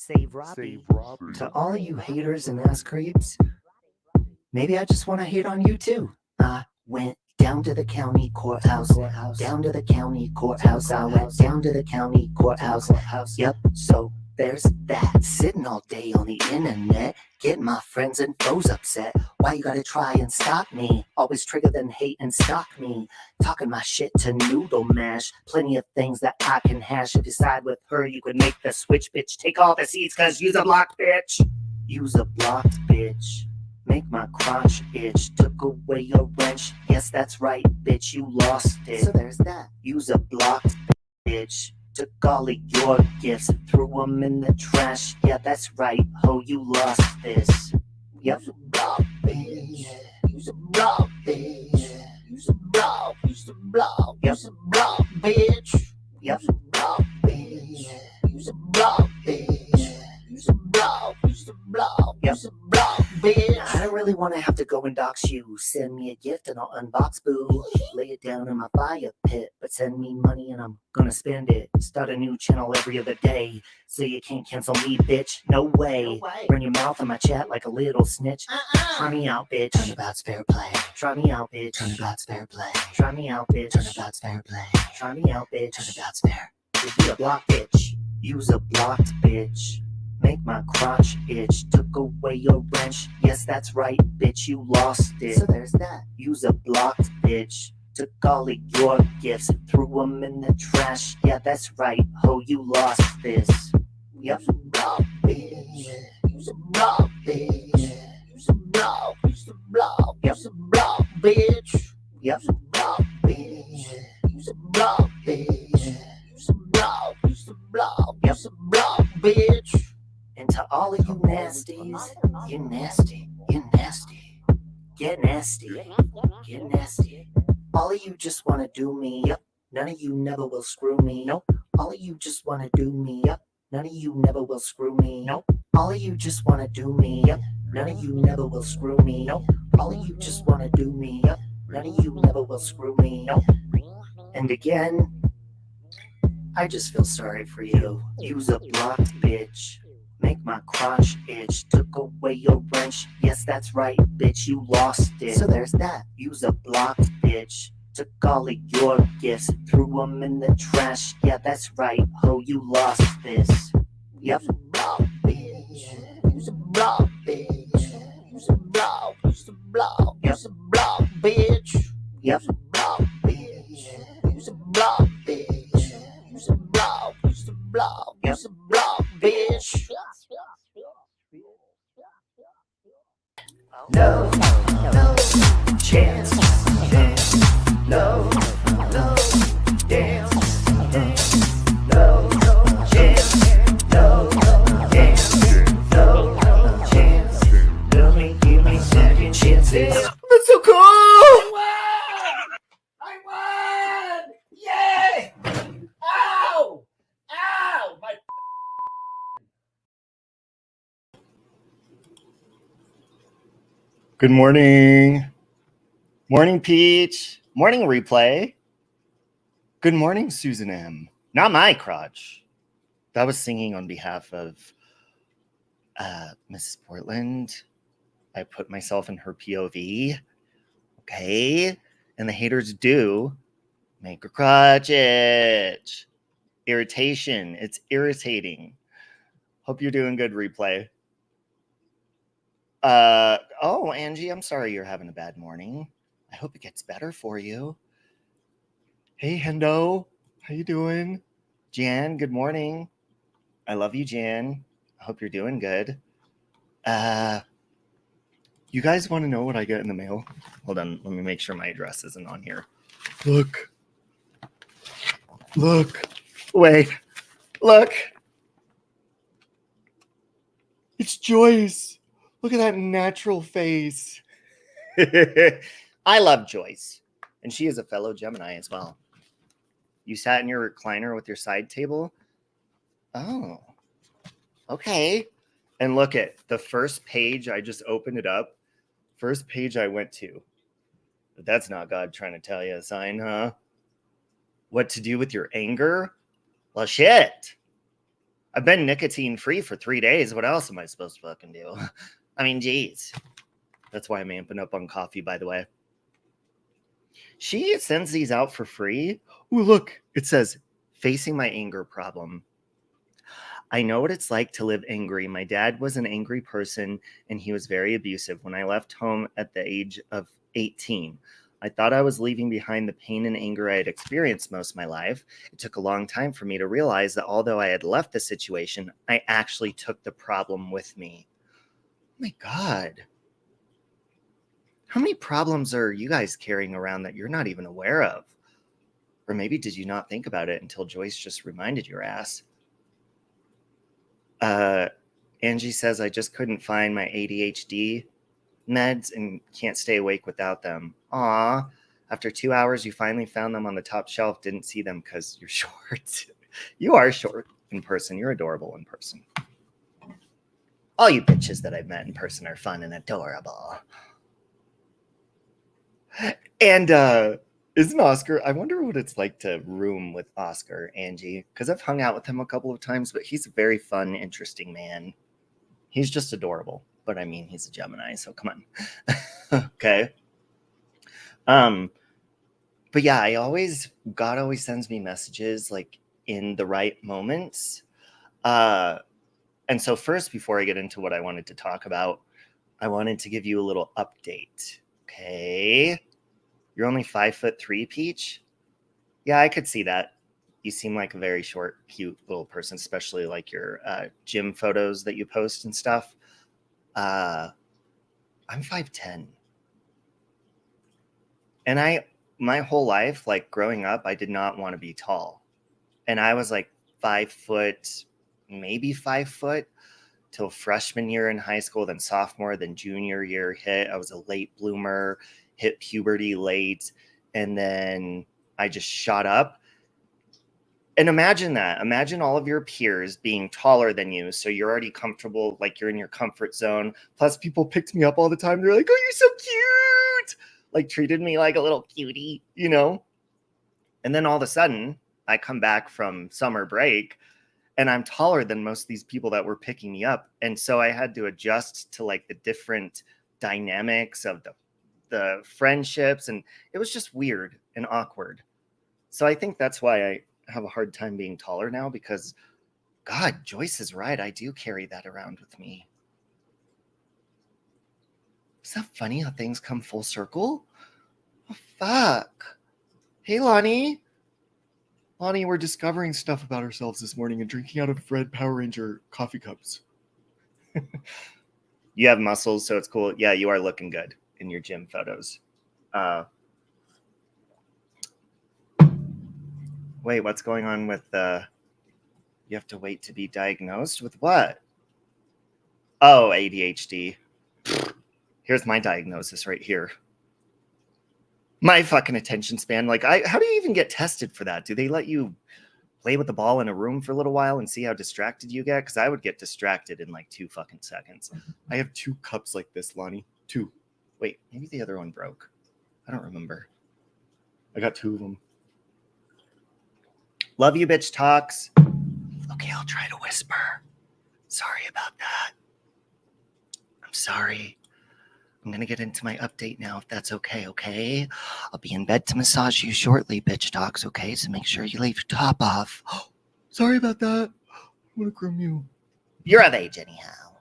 Save Robbie. To all of you haters and ass creeps, maybe I just want to hate on you too. I went down to the county courthouse, down to the county courthouse. I went down to the county courthouse. Yep, so there's that. Sitting all day on the internet, getting my friends and foes upset. Why you gotta try and stop me? Always trigger then hate and stalk me. Talking my shit to noodle mash. Plenty of things that I can hash. If you side with her, you could make the switch, bitch. Take all the seats, cause you's a blocked bitch. You's a blocked bitch. Make my crotch itch. Took away your wrench. Yes, that's right, bitch, you lost it. So there's that. You's a blocked bitch. Took all of your gifts, threw them in the trash. Yeah, that's right, ho, you lost this. Yep. You's a block bitch. You's a block bitch. You's a block. You's a block. You's a block bitch. Yep. You's a block bitch. You's a block bitch. You's a block. You's a block. You's a block bitch. I don't really want to have to go and dox you. Send me a gift and I'll unbox, boo. Lay it down in my fire pit, but send me money and I'm gonna spend it. Start a new channel every other day, so you can't cancel me, bitch. No way. Run your mouth on my chat like a little snitch. Try me out, bitch. Turnabout's fair play. Try me out, bitch. Turnabout's fair play. Try me out, bitch. Turnabout's fair play. Try me out, bitch. Turnabout's fair. If you a block bitch, you's a blocked bitch. Make my crotch itch. Took away your wrench. Yes, that's right, bitch, you lost it. So there's that. You's a blocked bitch. Took all of your gifts, threw them in the trash. Yeah, that's right, ho, you lost this. Yep. You's a block bitch. You's a block bitch. You's a block. You's a block. You's a block bitch. Yep. You's a block bitch. You's a block bitch. You's a block. You's a block. You's a block bitch. And to all of you nasties, you're nasty, you're nasty. Get nasty, get nasty. All of you just wanna do me up. None of you never will screw me. Nope. All of you just wanna do me up. None of you never will screw me. Nope. All of you just wanna do me up. None of you never will screw me. Nope. All of you just wanna do me up. None of you never will screw me. Nope. And again, I just feel sorry for you. You's a blocked bitch. Make my crotch itch. Took away your wrench. Yes, that's right, bitch, you lost it. So there's that. You's a blocked bitch. Took all of your gifts, threw them in the trash. Yeah, that's right, ho, you lost this. Yep. You's a block bitch. You's a block bitch. You's a block. You's a block. You's a block bitch. Yep. You's a block bitch. You's a block bitch. You's a block. You's a block. You's a block bitch. No, no chance, no, no dance, no, no chance, no, no dance, no, no chance. Let me give me second chances. That's so cool! I won! Yay! Ow! Ow! My Good morning. Morning, Peach. Morning, Replay. Good morning, Susan M. Not my crotch. That was singing on behalf of Mrs. Portland. I put myself in her POV. Okay. And the haters do make her crotch itch. Irritation. It's irritating. Hope you're doing good, Replay. Oh, Angie, I'm sorry you're having a bad morning. I hope it gets better for you. Hey, Hendo, how you doing? Jan, good morning. I love you, Jan. I hope you're doing good. You guys want to know what I get in the mail? Hold on, let me make sure my address isn't on here. Look. Wait. Look. It's Joyce. Look at that natural face. I love Joyce. And she is a fellow Gemini as well. You sat in your recliner with your side table? Oh. Okay. And look at the first page. I just opened it up. First page I went to. But that's not God trying to tell you a sign, huh? What to do with your anger? Well, shit. I've been nicotine free for 3 days. What else am I supposed to fucking do? I mean, geez. That's why I'm amping up on coffee, by the way. She sends these out for free. Ooh, look, it says, facing my anger problem. I know what it's like to live angry. My dad was an angry person and he was very abusive. When I left home at the age of 18, I thought I was leaving behind the pain and anger I had experienced most of my life. It took a long time for me to realize that although I had left the situation, I actually took the problem with me. Oh my God. How many problems are you guys carrying around that you're not even aware of? Or maybe did you not think about it until Joyce just reminded your ass? Angie says, I just couldn't find my ADHD meds and can't stay awake without them. Aw, after 2 hours, you finally found them on the top shelf. Didn't see them because you're short. You are short in person. You're adorable in person. All you bitches that I've met in person are fun and adorable. And isn't Oscar, I wonder what it's like to room with Oscar, Angie, because I've hung out with him a couple of times, but he's a very fun, interesting man. He's just adorable, but I mean, he's a Gemini, so come on. Okay. But yeah, God always sends me messages like in the right moments. And so first, before I get into what I wanted to talk about, I wanted to give you a little update. Okay. You're only 5'3", Peach? Yeah, I could see that. You seem like a very short, cute little person, especially like your gym photos that you post and stuff. I'm 5'10". And my whole life, like growing up, I did not want to be tall. And I was like 5 foot, maybe 5 foot till freshman year in high school, then sophomore, then junior year hit. I was a late bloomer, hit puberty late, and then I just shot up. And imagine that. Imagine all of your peers being taller than you, so you're already comfortable, like you're in your comfort zone. Plus, people picked me up all the time. They're like, oh, you're so cute. Like treated me like a little cutie, you know? And then all of a sudden, I come back from summer break, and I'm taller than most of these people that were picking me up. And so I had to adjust to like the different dynamics of the friendships. And it was just weird and awkward. So I think that's why I have a hard time being taller now, because God, Joyce is right. I do carry that around with me. Is that funny how things come full circle? Oh, fuck. Hey, Lonnie. Lonnie, we're discovering stuff about ourselves this morning and drinking out of red Power Ranger coffee cups. You have muscles, so it's cool. Yeah, you are looking good in your gym photos. Wait, what's going on with you have to wait to be diagnosed with what? Oh, ADHD. Here's my diagnosis right here. My fucking attention span. Like, how do you even get tested for that? Do they let you play with the ball in a room for a little while and see how distracted you get? Because I would get distracted in like 2 fucking seconds. I have 2 cups like this, Lonnie. 2. Wait, maybe the other one broke. I don't remember. I got 2 of them. Love you, bitch talks. Okay, I'll try to whisper. Sorry about that. I'm sorry. I'm going to get into my update now, if that's okay? I'll be in bed to massage you shortly, bitch talks, okay? So make sure you leave your top off. Sorry about that. I want to groom you. You're of age anyhow.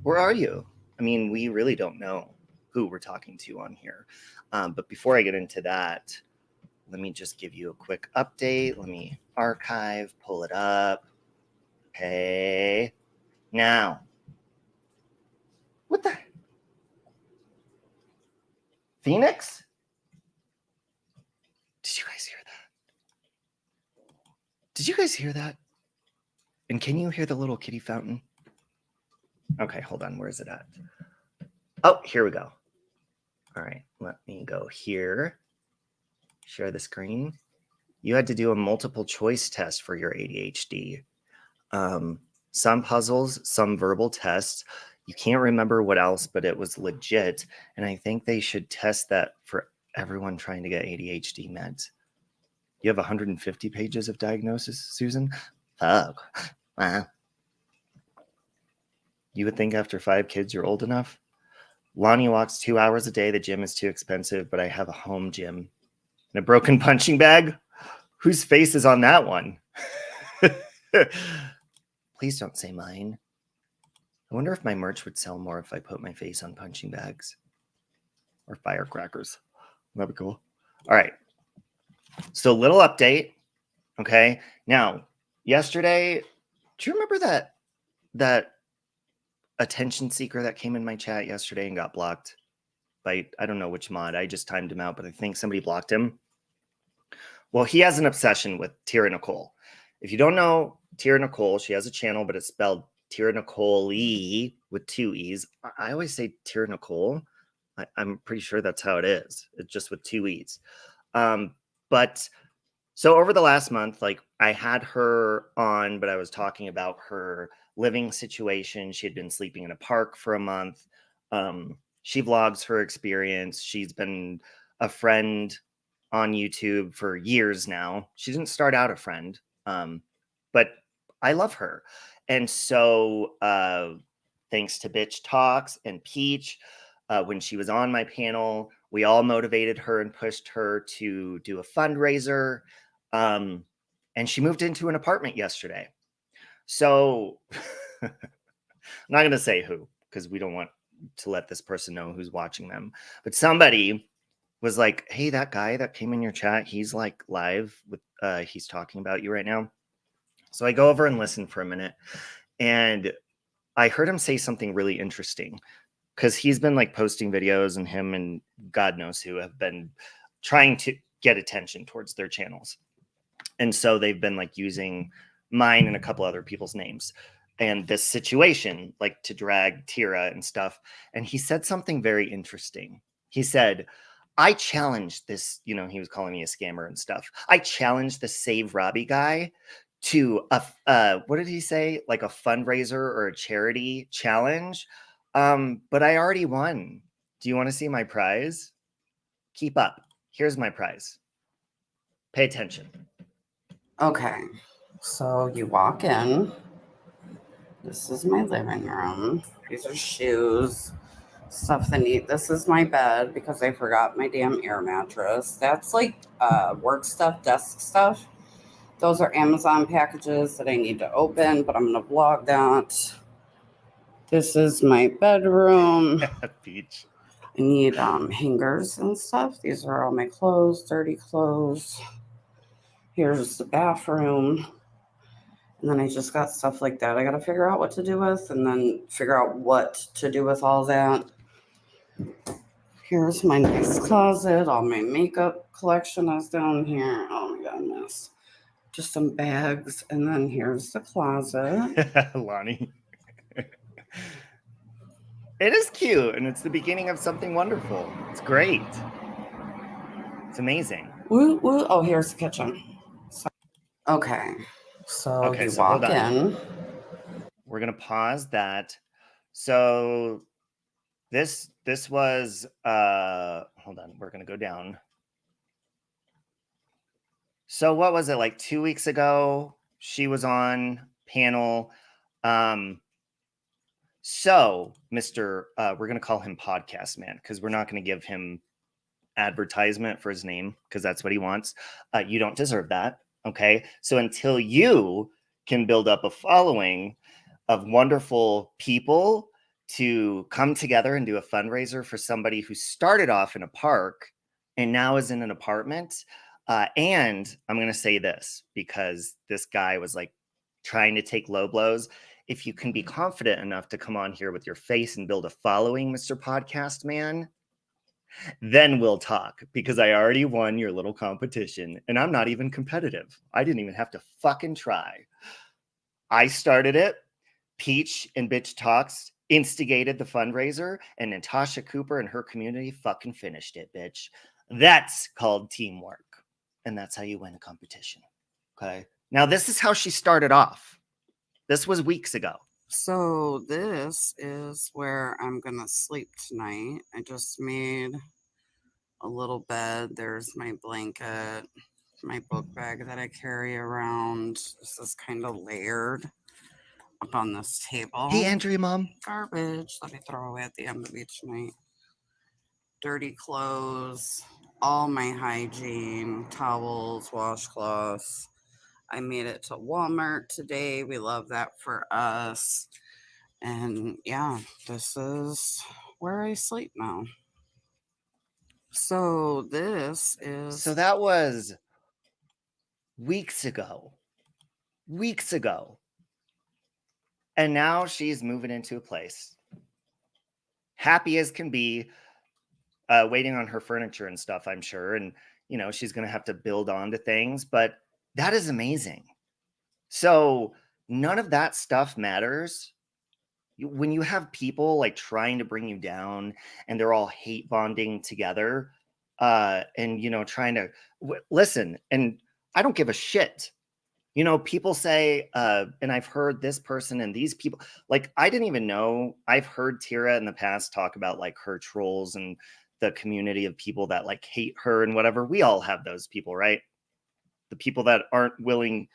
Where are you? I mean, we really don't know who we're talking to on here. But before I get into that, let me just give you a quick update. Let me archive, pull it up. Okay. Now, what the... Phoenix? Did you guys hear that? Did you guys hear that? And can you hear the little kitty fountain? Okay, hold on. Where is it at? Oh, here we go. All right, let me go here. Share the screen. You had to do a multiple choice test for your ADHD. Some puzzles, some verbal tests. You can't remember what else, but it was legit. And I think they should test that for everyone trying to get ADHD meds. You have 150 pages of diagnosis, Susan? Fuck. You would think after 5 kids you're old enough. Lonnie walks 2 hours a day. The gym is too expensive, but I have a home gym. And a broken punching bag? Whose face is on that one? Please don't say mine. I wonder if my merch would sell more if I put my face on punching bags or firecrackers. That'd be cool. All right. So little update. Okay. Now, yesterday, do you remember that attention seeker that came in my chat yesterday and got blocked by, I don't know which mod. I just timed him out, but I think somebody blocked him. Well, he has an obsession with Tira Nicole. If you don't know Tira Nicole, she has a channel, but it's spelled Tira Nicole with 2 E's. I always say Tira Nicole. I'm pretty sure that's how it is. It's just with 2 E's. But so over the last month, like I had her on, but I was talking about her living situation. She had been sleeping in a park for a month. She vlogs her experience. She's been a friend on YouTube for years now. She didn't start out a friend, but I love her. And so thanks to Bitch Talks and Peach, when she was on my panel, we all motivated her and pushed her to do a fundraiser. And she moved into an apartment yesterday. So I'm not going to say who, because we don't want to let this person know who's watching them. But somebody was like, hey, that guy that came in your chat, he's like live with, he's talking about you right now. So I go over and listen for a minute. And I heard him say something really interesting, because he's been like posting videos, and him and God knows who have been trying to get attention towards their channels. And so they've been like using mine and a couple other people's names and this situation, like to drag Tira and stuff. And he said something very interesting. He said, I challenged this, you know, he was calling me a scammer and stuff. I challenged the Save Robbie guy to what did he say? Like a fundraiser or a charity challenge. But I already won. Do you want to see my prize? Keep up. Here's my prize. Pay attention. Okay, so you walk in. This is my living room. These are shoes, stuff that need. This is my bed because I forgot my damn air mattress. That's like work stuff, desk stuff. Those are Amazon packages that I need to open, but I'm gonna vlog that. This is my bedroom. Peach. I need hangers and stuff. These are all my clothes, dirty clothes. Here's the bathroom. And then I just got stuff like that I got to figure out what to do with, and then figure out what to do with all that. Here's my nice closet. All my makeup collection is down here. Oh my goodness. Just some bags. And then here's the closet. Lonnie. It is cute, and it's the beginning of something wonderful. It's great. It's amazing. Woo, woo. Oh, here's the kitchen. Okay. So you walk in. We're going to pause that. So this was, hold on, we're going to go down. So what was it, like 2 weeks ago? She was on panel. So Mr. We're going to call him Podcast Man, because we're not going to give him advertisement for his name, because that's what he wants. You don't deserve that. Okay. So until you can build up a following of wonderful people to come together and do a fundraiser for somebody who started off in a park and now is in an apartment. And I'm going to say this, because this guy was like trying to take low blows. If you can be confident enough to come on here with your face and build a following, Mr. Podcast Man, then we'll talk, because I already won your little competition and I'm not even competitive. I didn't even have to fucking try. I started it. Peach and Bitch Talks instigated the fundraiser, and Natasha Cooper and her community fucking finished it, bitch. That's called teamwork. And that's how you win a competition. Okay. Now, this is how she started off. This was weeks ago. So this is where I'm going to sleep tonight. I just made a little bed. There's my blanket, my book bag that I carry around. This is kind of layered. up on this table. Hey, Andrea, Mom. Garbage. Let me throw away at the end of each night. Dirty clothes. All my hygiene. Towels, washcloths. I made it to Walmart today. We love that for us. And yeah, this is where I sleep now. So this is... So that was weeks ago. Weeks ago. And now she's moving into a place. Happy as can be, waiting on her furniture and stuff, I'm sure. And, you know, she's going to have to build onto things, but that is amazing. So none of that stuff matters. When you have people like trying to bring you down and they're all hate bonding together, and, you know, trying to listen, and I don't give a shit. You know, people say, and I've heard this person and these people, like, I didn't even know. I've heard Tira in the past talk about like her trolls and the community of people that like hate her and whatever. We all have those people, right? The people that aren't willing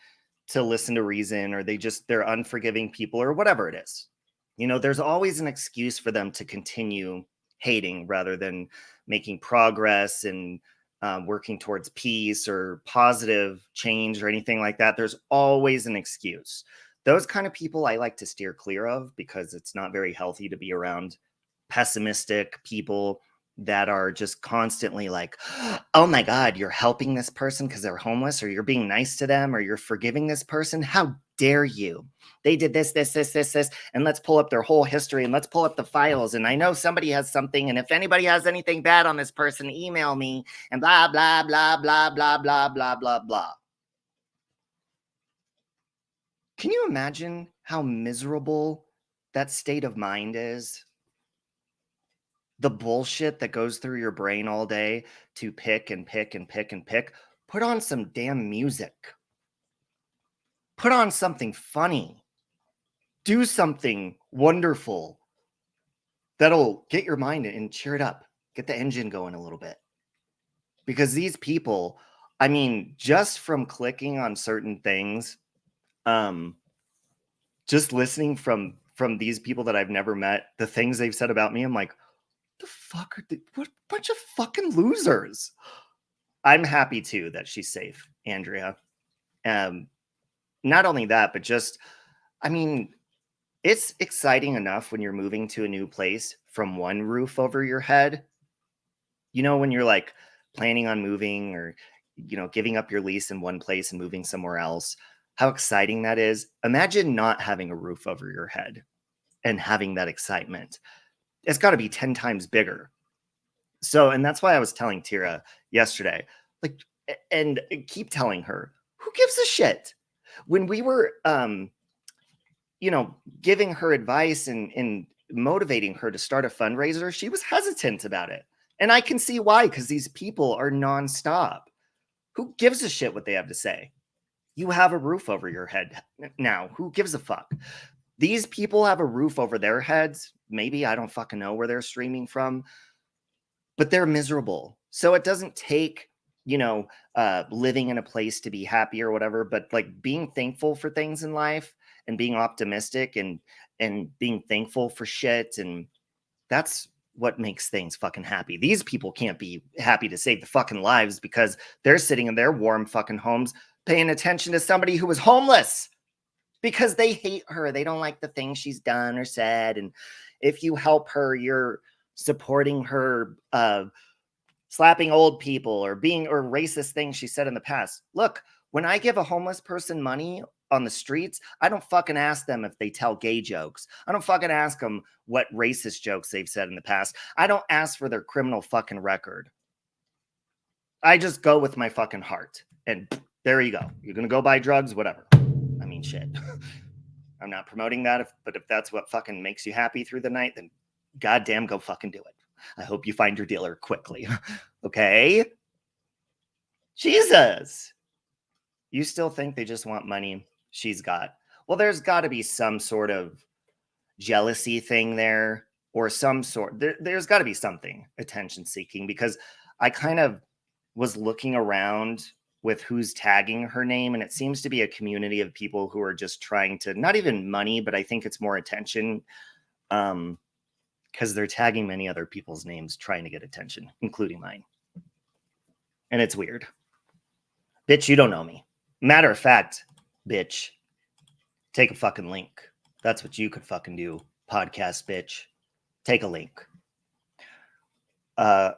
to listen to reason, or they're unforgiving people, or whatever it is. You know, there's always an excuse for them to continue hating rather than making progress and working towards peace or positive change or anything like that. There's always an excuse. Those kind of people I like to steer clear of, because it's not very healthy to be around pessimistic people that are just constantly like, oh my God, you're helping this person because they're homeless, or you're being nice to them, or you're forgiving this person. How dare you? They did this, and let's pull up their whole history and let's pull up the files. And I know somebody has something. And if anybody has anything bad on this person, email me, and blah, blah, blah, blah, blah, blah, blah, blah, blah. Can you imagine how miserable that state of mind is? The bullshit that goes through your brain all day to pick and pick and pick and pick. Put on some damn music. Put on something funny. Do something wonderful that'll get your mind and cheer it up. Get the engine going a little bit. Because these people, I mean, just from clicking on certain things, just listening from these people that I've never met, the things they've said about me, I'm like, the fuck are they? What bunch of fucking losers. I'm happy too that she's safe, Andrea. Not only that, but just, I mean, it's exciting enough when you're moving to a new place from one roof over your head. You know, when you're like planning on moving, or, you know, giving up your lease in one place and moving somewhere else, how exciting that is. Imagine not having a roof over your head and having that excitement. It's got to be 10 times bigger. So, and that's why I was telling Tira yesterday, like, and keep telling her, who gives a shit? When we were, you know, giving her advice and motivating her to start a fundraiser, she was hesitant about it. And I can see why, because these people are nonstop. Who gives a shit what they have to say? You have a roof over your head now. Who gives a fuck? These people have a roof over their heads. Maybe, I don't fucking know where they're streaming from, but they're miserable. So it doesn't take, you know, living in a place to be happy or whatever, but like being thankful for things in life and being optimistic and being thankful for shit. And that's what makes things fucking happy. These people can't be happy to save the fucking lives because they're sitting in their warm fucking homes paying attention to somebody who was homeless because they hate her. They don't like the things she's done or said. And if you help her, you're supporting her slapping old people or racist things she said in the past. Look, when I give a homeless person money on the streets, I don't fucking ask them if they tell gay jokes. I don't fucking ask them what racist jokes they've said in the past. I don't ask for their criminal fucking record. I just go with my fucking heart. And there you go. You're going to go buy drugs, whatever. I mean, shit. I'm not promoting that, but if that's what fucking makes you happy through the night, then goddamn go fucking do it. I hope you find your dealer quickly. Okay? Jesus. You still think they just want money she's got? Well, there's got to be some sort of jealousy thing there, or some sort. There's got to be something attention seeking, because I kind of was looking around with who's tagging her name, and it seems to be a community of people who are just trying to, not even money, but I think it's more attention, because they're tagging many other people's names trying to get attention, including mine. And it's weird. Bitch, you don't know me. Matter of fact, bitch, take a fucking link. That's what you could fucking do, podcast bitch. Take a link. Are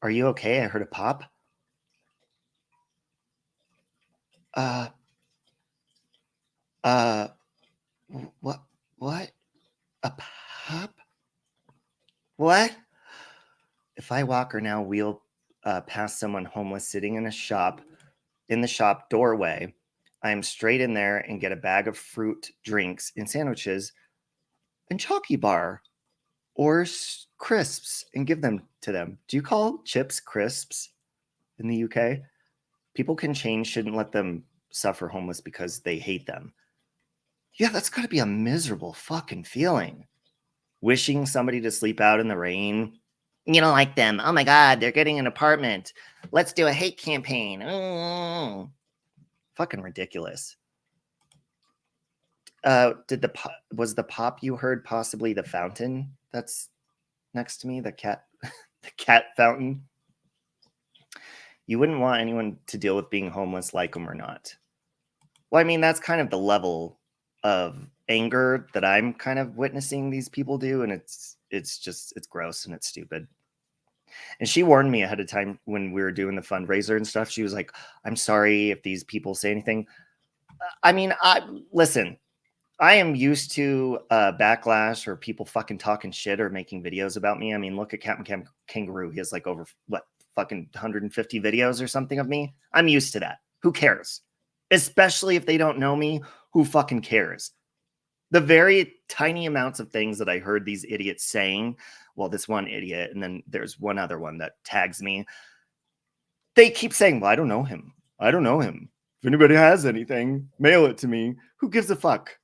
you okay? I heard a pop. What? A pop? What? If I walk or now wheel past someone homeless sitting in the shop doorway, I'm straight in there and get a bag of fruit, drinks, and sandwiches and chalky bar or crisps and give them to them. Do you call chips crisps in the UK? People can change, shouldn't let them suffer homeless because they hate them. Yeah, that's got to be a miserable fucking feeling. Wishing somebody to sleep out in the rain. You don't like them. Oh my God, they're getting an apartment. Let's do a hate campaign. Fucking ridiculous. Was the pop you heard possibly the fountain that's next to me? The cat fountain? You wouldn't want anyone to deal with being homeless, like them or not. Well, I mean, that's kind of the level of anger that I'm kind of witnessing these people do, and it's gross and it's stupid. And she warned me ahead of time when we were doing the fundraiser and stuff. She was like, I'm sorry if these people say anything. I mean, listen, I am used to backlash or people fucking talking shit or making videos about me. I mean, look at Captain Kangaroo. He has like over fucking 150 videos or something of me. I'm used to that. Who cares? Especially if they don't know me, who fucking cares? The very tiny amounts of things that I heard these idiots saying, well, this one idiot, and then there's one other one that tags me. They keep saying, well, I don't know him. I don't know him. If anybody has anything, mail it to me. Who gives a fuck?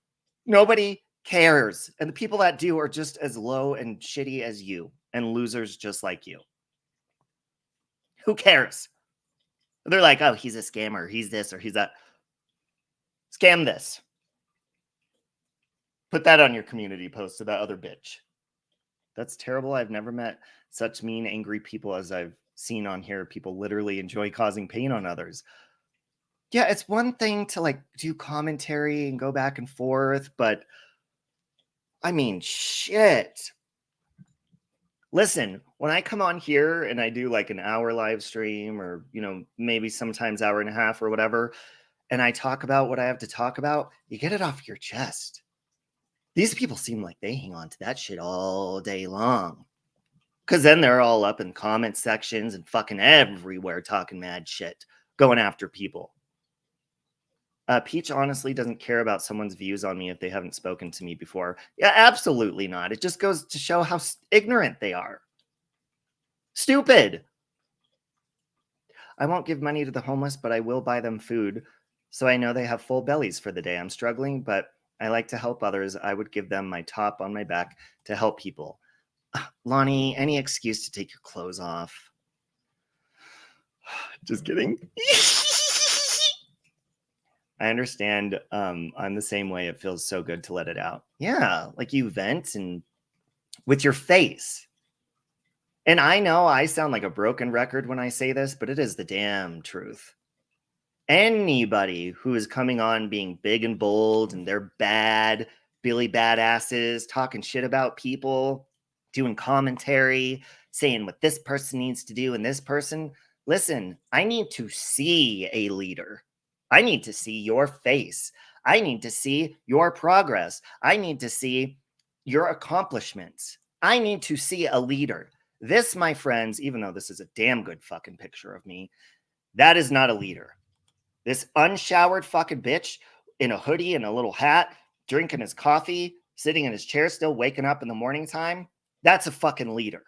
Nobody cares. And the people that do are just as low and shitty as you and losers just like you. Who cares? They're like, oh, he's a scammer. He's this or he's that. Scam this. Put that on your community post to that other bitch. That's terrible. I've never met such mean, angry people as I've seen on here. People literally enjoy causing pain on others. Yeah, it's one thing to like do commentary and go back and forth, but I mean, shit. Listen, when I come on here and I do like an hour live stream or, you know, maybe sometimes hour and a half or whatever, and I talk about what I have to talk about, you get it off your chest. These people seem like they hang on to that shit all day long. Because then they're all up in comment sections and fucking everywhere talking mad shit, going after people. Peach honestly doesn't care about someone's views on me if they haven't spoken to me before. Yeah, absolutely not. It just goes to show how ignorant they are. Stupid. I won't give money to the homeless, but I will buy them food so I know they have full bellies for the day. I'm struggling, but I like to help others. I would give them my top on my back to help people. Lonnie, any excuse to take your clothes off. Just kidding. I understand. I'm the same way. It feels so good to let it out. Yeah, like you vent and with your face. And I know I sound like a broken record when I say this, but it is the damn truth. Anybody who is coming on being big and bold and they're bad, Billy badasses, talking shit about people, doing commentary, saying what this person needs to do and this person. Listen, I need to see a leader. I need to see your face. I need to see your progress. I need to see your accomplishments. I need to see a leader. This, my friends, even though this is a damn good fucking picture of me, that is not a leader. This unshowered fucking bitch in a hoodie and a little hat, drinking his coffee, sitting in his chair still, waking up in the morning time, that's a fucking leader.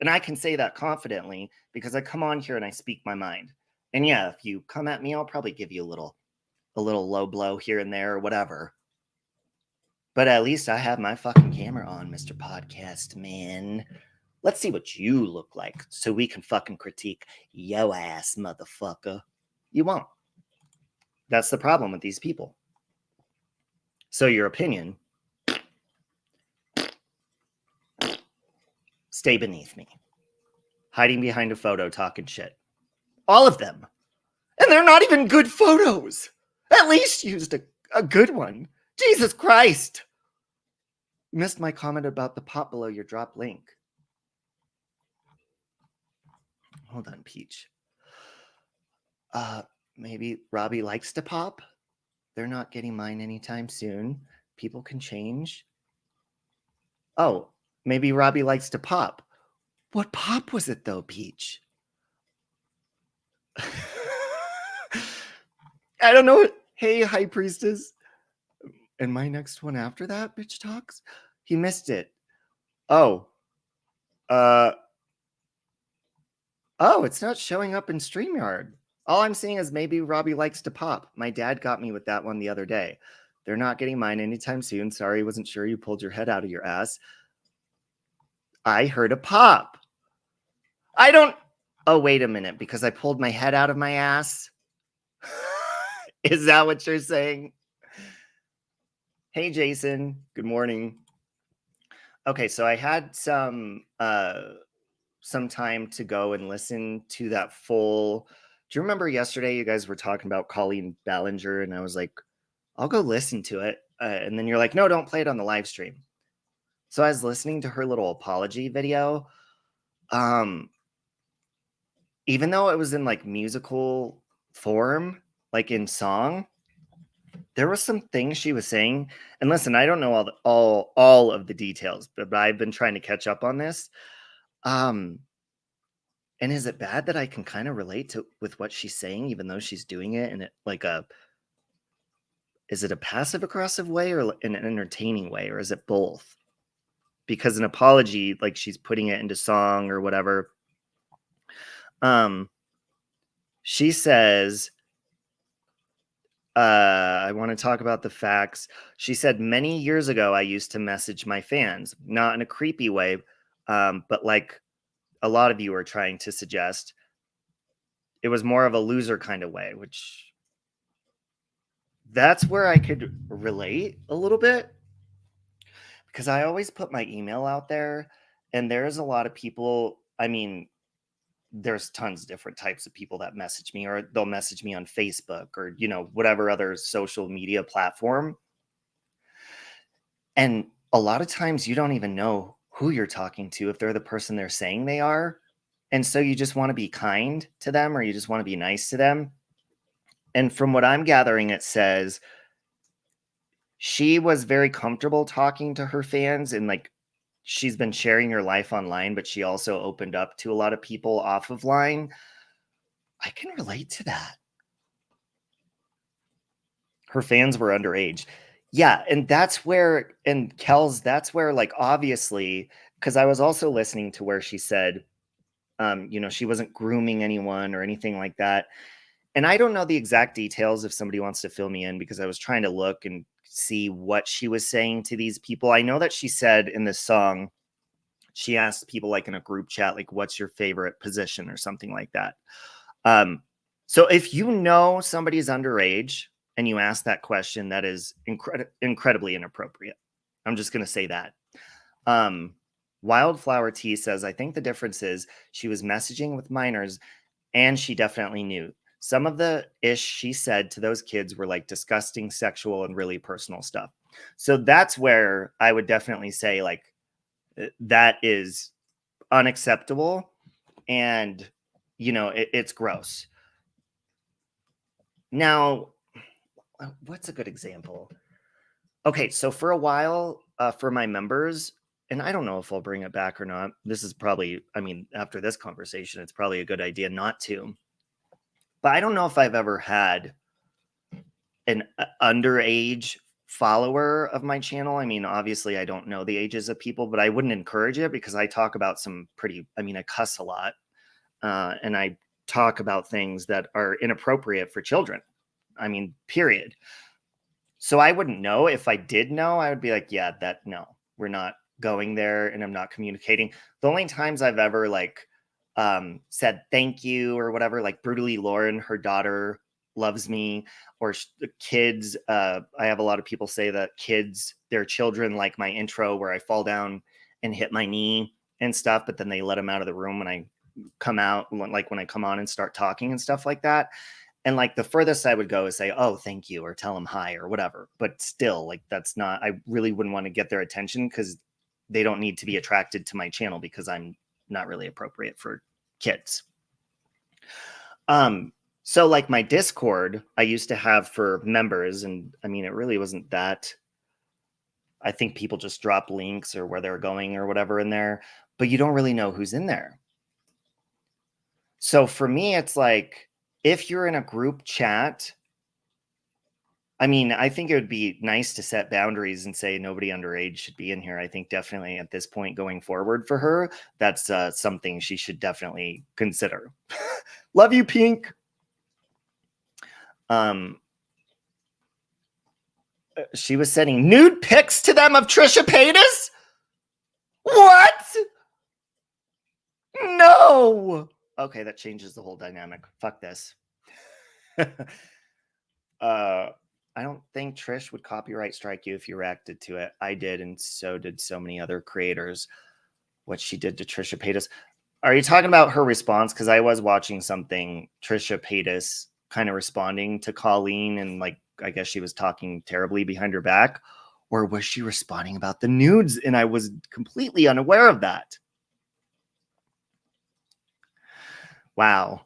And I can say that confidently because I come on here and I speak my mind. And yeah, if you come at me, I'll probably give you a little low blow here and there or whatever. But at least I have my fucking camera on, Mr. Podcast Man. Let's see what you look like so we can fucking critique yo ass, motherfucker. You won't. That's the problem with these people. So your opinion, stay beneath me. Hiding behind a photo talking shit. All of them. And they're not even good photos. At least used a good one. Jesus Christ. You missed my comment about the pop below your drop link. Hold on, Peach. Maybe Robbie likes to pop. They're not getting mine anytime soon. People can change. Oh, maybe Robbie likes to pop. What pop was it though, Peach? I don't know. Hey, High Priestess. And my next one after that, bitch talks? He missed it. Oh. Oh, it's not showing up in StreamYard. All I'm seeing is maybe Robbie likes to pop. My dad got me with that one the other day. They're not getting mine anytime soon. Sorry, wasn't sure you pulled your head out of your ass. I heard a pop. I don't... Oh, wait a minute. Because I pulled my head out of my ass? Is that what you're saying? Hey, Jason. Good morning. Okay, so I had some time to go and listen to that full... Do you remember yesterday you guys were talking about Colleen Ballinger? And I was like, I'll go listen to it. And then you're like, no, don't play it on the live stream. So I was listening to her little apology video. Even though it was in like musical form, like in song, there was some things she was saying. And listen, I don't know all of the details, but I've been trying to catch up on this. And is it bad that I can kind of relate with what she's saying, even though she's doing it in like is it a passive aggressive way or an entertaining way, or is it both? Because an apology, like she's putting it into song or whatever. She says, I want to talk about the facts. She said, many years ago, I used to message my fans, not in a creepy way, but like a lot of you are trying to suggest, it was more of a loser kind of way, which that's where I could relate a little bit, because I always put my email out there, and there's a lot of people. I mean, there's tons of different types of people that message me, or they'll message me on Facebook or, you know, whatever other social media platform. And a lot of times you don't even know who you're talking to, if they're the person they're saying they are. And so you just want to be kind to them, or you just want to be nice to them. And from what I'm gathering, it says she was very comfortable talking to her fans, and like she's been sharing her life online, but she also opened up to a lot of people off of line. I can relate to that. Her fans were underage. Yeah, and that's where, and Kel's, that's where, like, obviously, because I was also listening to where she said, you know, she wasn't grooming anyone or anything like that. And I don't know the exact details if somebody wants to fill me in, because I was trying to look and see what she was saying to these people. I know that she said in this song, she asked people like in a group chat, like, what's your favorite position or something like that. So if you know somebody's underage and you ask that question, that is incredibly inappropriate. I'm just going to say that. Wildflower T says, I think the difference is she was messaging with minors, and she definitely knew. Some of the ish she said to those kids were like disgusting, sexual, and really personal stuff. So that's where I would definitely say, like, that is unacceptable. And, you know, it's gross. Now, what's a good example? Okay, so for a while, for my members, and I don't know if I'll bring it back or not. This is probably, I mean, after this conversation, it's probably a good idea not to. But I don't know if I've ever had an underage follower of my channel. I mean, obviously, I don't know the ages of people, but I wouldn't encourage it, because I talk about some pretty, I mean, I cuss a lot, and I talk about things that are inappropriate for children. I mean, period. So I wouldn't know. If I did know, I would be like, yeah, no, we're not going there and I'm not communicating. The only times I've ever like said thank you or whatever, like Brutally Lauren, her daughter loves me, or the kids. I have a lot of people say that kids, their children, like my intro where I fall down and hit my knee and stuff, but then they let them out of the room when I come out, like when I come on and start talking and stuff like that. And like the furthest I would go is say, oh, thank you, or tell them hi or whatever. But still, like that's not, I really wouldn't want to get their attention because they don't need to be attracted to my channel because I'm not really appropriate for kids. So like my Discord, I used to have for members, and I mean, it really wasn't that. I think people just drop links or where they're going or whatever in there, but you don't really know who's in there. So for me, it's like, if you're in a group chat, I mean, I think it would be nice to set boundaries and say nobody underage should be in here. I think definitely at this point going forward for her, that's something she should definitely consider. Love you, Pink. She was sending nude pics to them of Trisha Paytas? What? No. Okay, that changes the whole dynamic. Fuck this. I don't think Trish would copyright strike you if you reacted to it. I did, and so did so many other creators. What she did to Trisha Paytas. Are you talking about her response? Because I was watching something, Trisha Paytas kind of responding to Colleen, and like, I guess she was talking terribly behind her back. Or was she responding about the nudes? And I was completely unaware of that. Wow.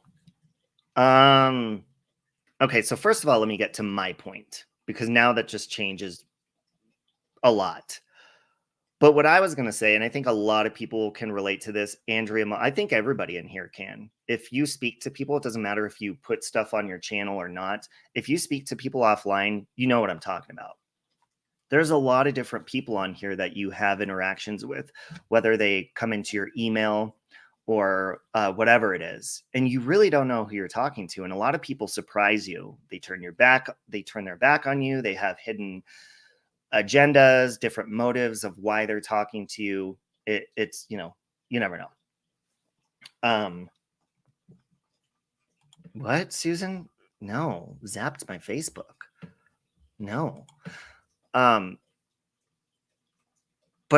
Okay, so first of all, let me get to my point, because now that just changes a lot. But what I was going to say, and I think a lot of people can relate to this, Andrea, I think everybody in here can. If you speak to people, it doesn't matter if you put stuff on your channel or not. If you speak to people offline, you know what I'm talking about. There's a lot of different people on here that you have interactions with, whether they come into your email or whatever it is, and you really don't know who you're talking to. And a lot of people surprise you. They turn their back on you. They have hidden agendas, different motives of why they're talking to you. It's, you know, you never know. What, Susan? No, zapped my Facebook. No. But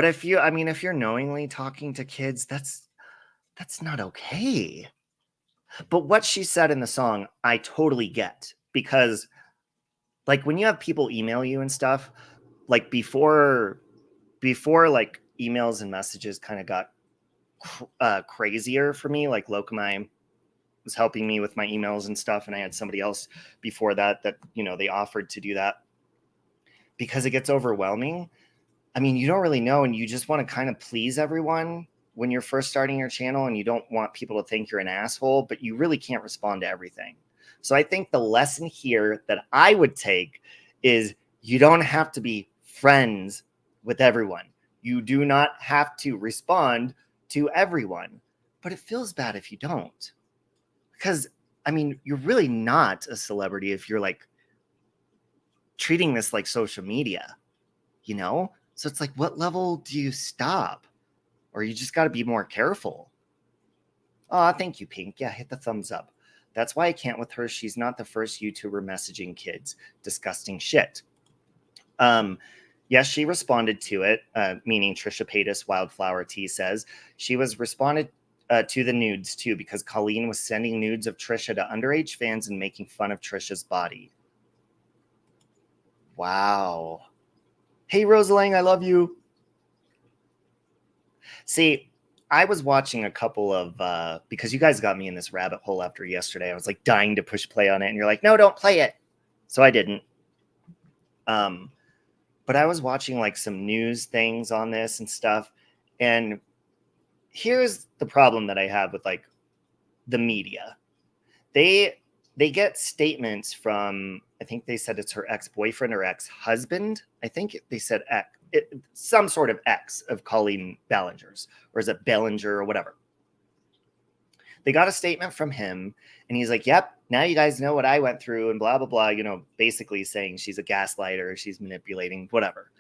if you're knowingly talking to kids, that's not okay. But what she said in the song, I totally get, because like when you have people email you and stuff, like before like emails and messages kind of got crazier for me, like Lokamai was helping me with my emails and stuff, and I had somebody else before that, you know, they offered to do that, because it gets overwhelming. I mean, you don't really know, and you just want to kind of please everyone when you're first starting your channel, and you don't want people to think you're an asshole, but you really can't respond to everything. So I think the lesson here that I would take is you don't have to be friends with everyone. You do not have to respond to everyone, but it feels bad if you don't. Because, I mean, you're really not a celebrity if you're like treating this like social media, you know? So it's like, what level do you stop? Or you just got to be more careful. Oh, thank you, Pink. Yeah, hit the thumbs up. That's why I can't with her. She's not the first YouTuber messaging kids. Disgusting shit. Yes, she responded to it, meaning Trisha Paytas, Wildflower Tea says. She was responded to the nudes, too, because Colleen was sending nudes of Trisha to underage fans and making fun of Trisha's body. Wow. Hey, Rosalang, I love you. See, I was watching a couple of, because you guys got me in this rabbit hole after yesterday. I was like dying to push play on it. And you're like, no, don't play it. So I didn't. But I was watching like some news things on this and stuff. And here's the problem that I have with like the media. They get statements from, I think they said it's her ex-boyfriend or ex-husband. I think they said some sort of ex of Colleen Ballinger's, or is it Ballinger or whatever. They got a statement from him, and he's like, yep, now you guys know what I went through and blah, blah, blah, you know, basically saying she's a gaslighter, she's manipulating, whatever.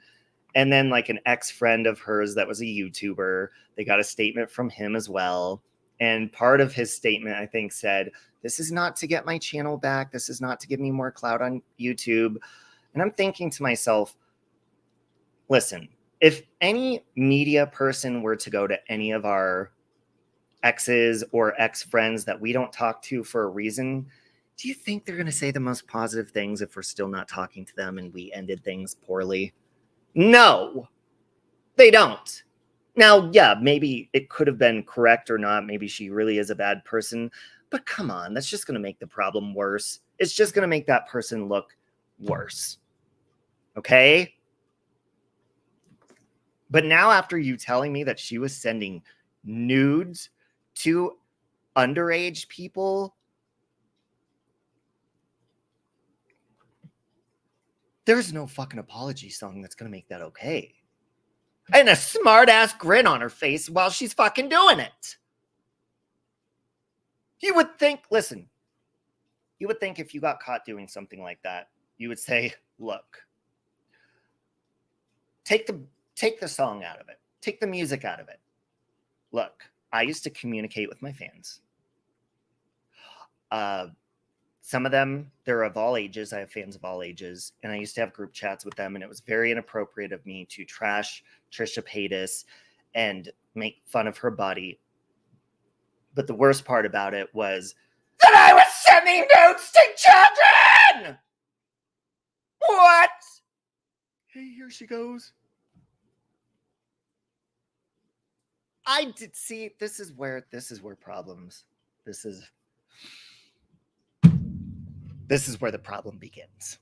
And then like an ex-friend of hers that was a YouTuber, they got a statement from him as well. And part of his statement, I think, said, this is not to get my channel back. This is not to give me more clout on YouTube. And I'm thinking to myself, listen, if any media person were to go to any of our exes or ex-friends that we don't talk to for a reason, do you think they're going to say the most positive things if we're still not talking to them and we ended things poorly? No, they don't. Now, yeah, maybe it could have been correct or not. Maybe she really is a bad person. But come on, that's just going to make the problem worse. It's just going to make that person look worse. Okay? But now after you telling me that she was sending nudes to underage people, there's no fucking apology song that's going to make that okay. And a smart-ass grin on her face while she's fucking doing it. You would think, listen, you would think if you got caught doing something like that, you would say, look, take the song out of it. Take the music out of it. Look, I used to communicate with my fans. Some of them, they're of all ages. I have fans of all ages. And I used to have group chats with them. And it was very inappropriate of me to trash Trisha Paytas and make fun of her body. But the worst part about it was that I was sending nudes to children! What? Hey, here she goes. I did see, this is where problems, this is where the problem begins.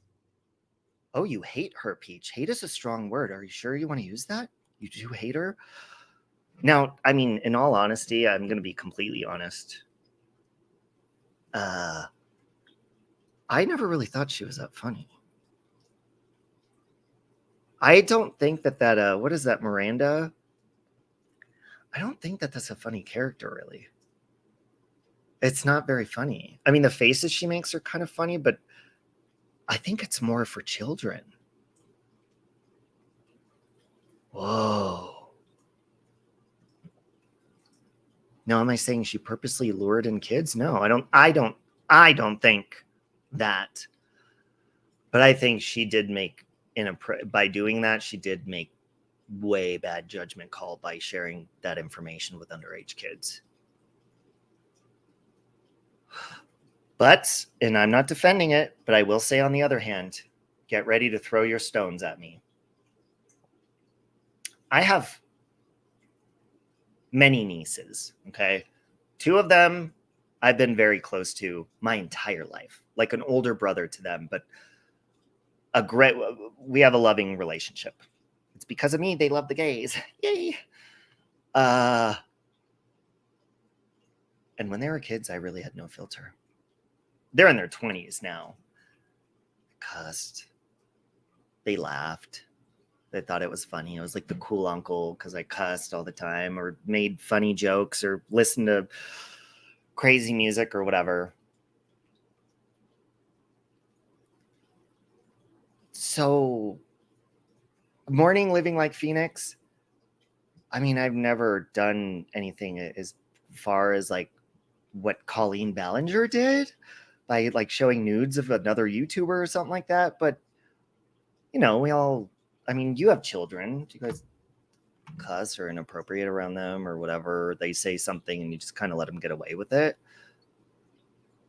Oh, you hate her, Peach. Hate is a strong word. Are you sure you want to use that? You do hate her? Now, I mean, in all honesty, I'm going to be completely honest. I never really thought she was that funny. I don't think that what is that, Miranda? I don't think that that's a funny character, really. It's not very funny. I mean, the faces she makes are kind of funny, but I think it's more for children. Whoa. No, am I saying she purposely lured in kids? No, I don't think that. But I think she did make, by doing that, she did make way bad judgment call by sharing that information with underage kids. But, and I'm not defending it, but I will say on the other hand, get ready to throw your stones at me. I have many nieces, okay? 2 of them I've been very close to my entire life, like an older brother to them, but we have a loving relationship. It's because of me they love the gays. Yay. And when they were kids, I really had no filter. They're in their 20s now. Cussed. They laughed. They thought it was funny. I was like the cool uncle because I cussed all the time or made funny jokes or listened to crazy music or whatever. So, Morning Living Like Phoenix, I mean, I've never done anything as far as like what Colleen Ballinger did by like showing nudes of another YouTuber or something like that. But, you know, I mean, you have children. Do you guys cuss or inappropriate around them or whatever? They say something and you just kind of let them get away with it.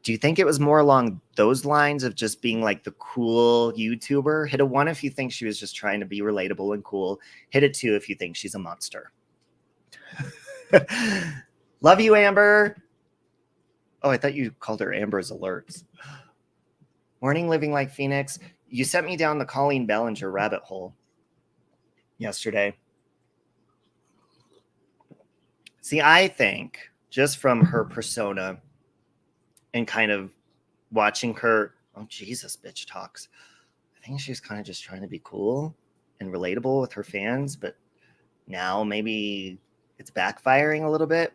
Do you think it was more along those lines of just being like the cool YouTuber? Hit a 1 if you think she was just trying to be relatable and cool. Hit a 2 if you think she's a monster. Love you, Amber. Oh, I thought you called her Amber's Alerts. Morning Living Like Phoenix. You sent me down the Colleen Ballinger rabbit hole yesterday. See, I think just from her persona and kind of watching her, oh, Jesus, bitch talks. I think she's kind of just trying to be cool and relatable with her fans, but now maybe it's backfiring a little bit.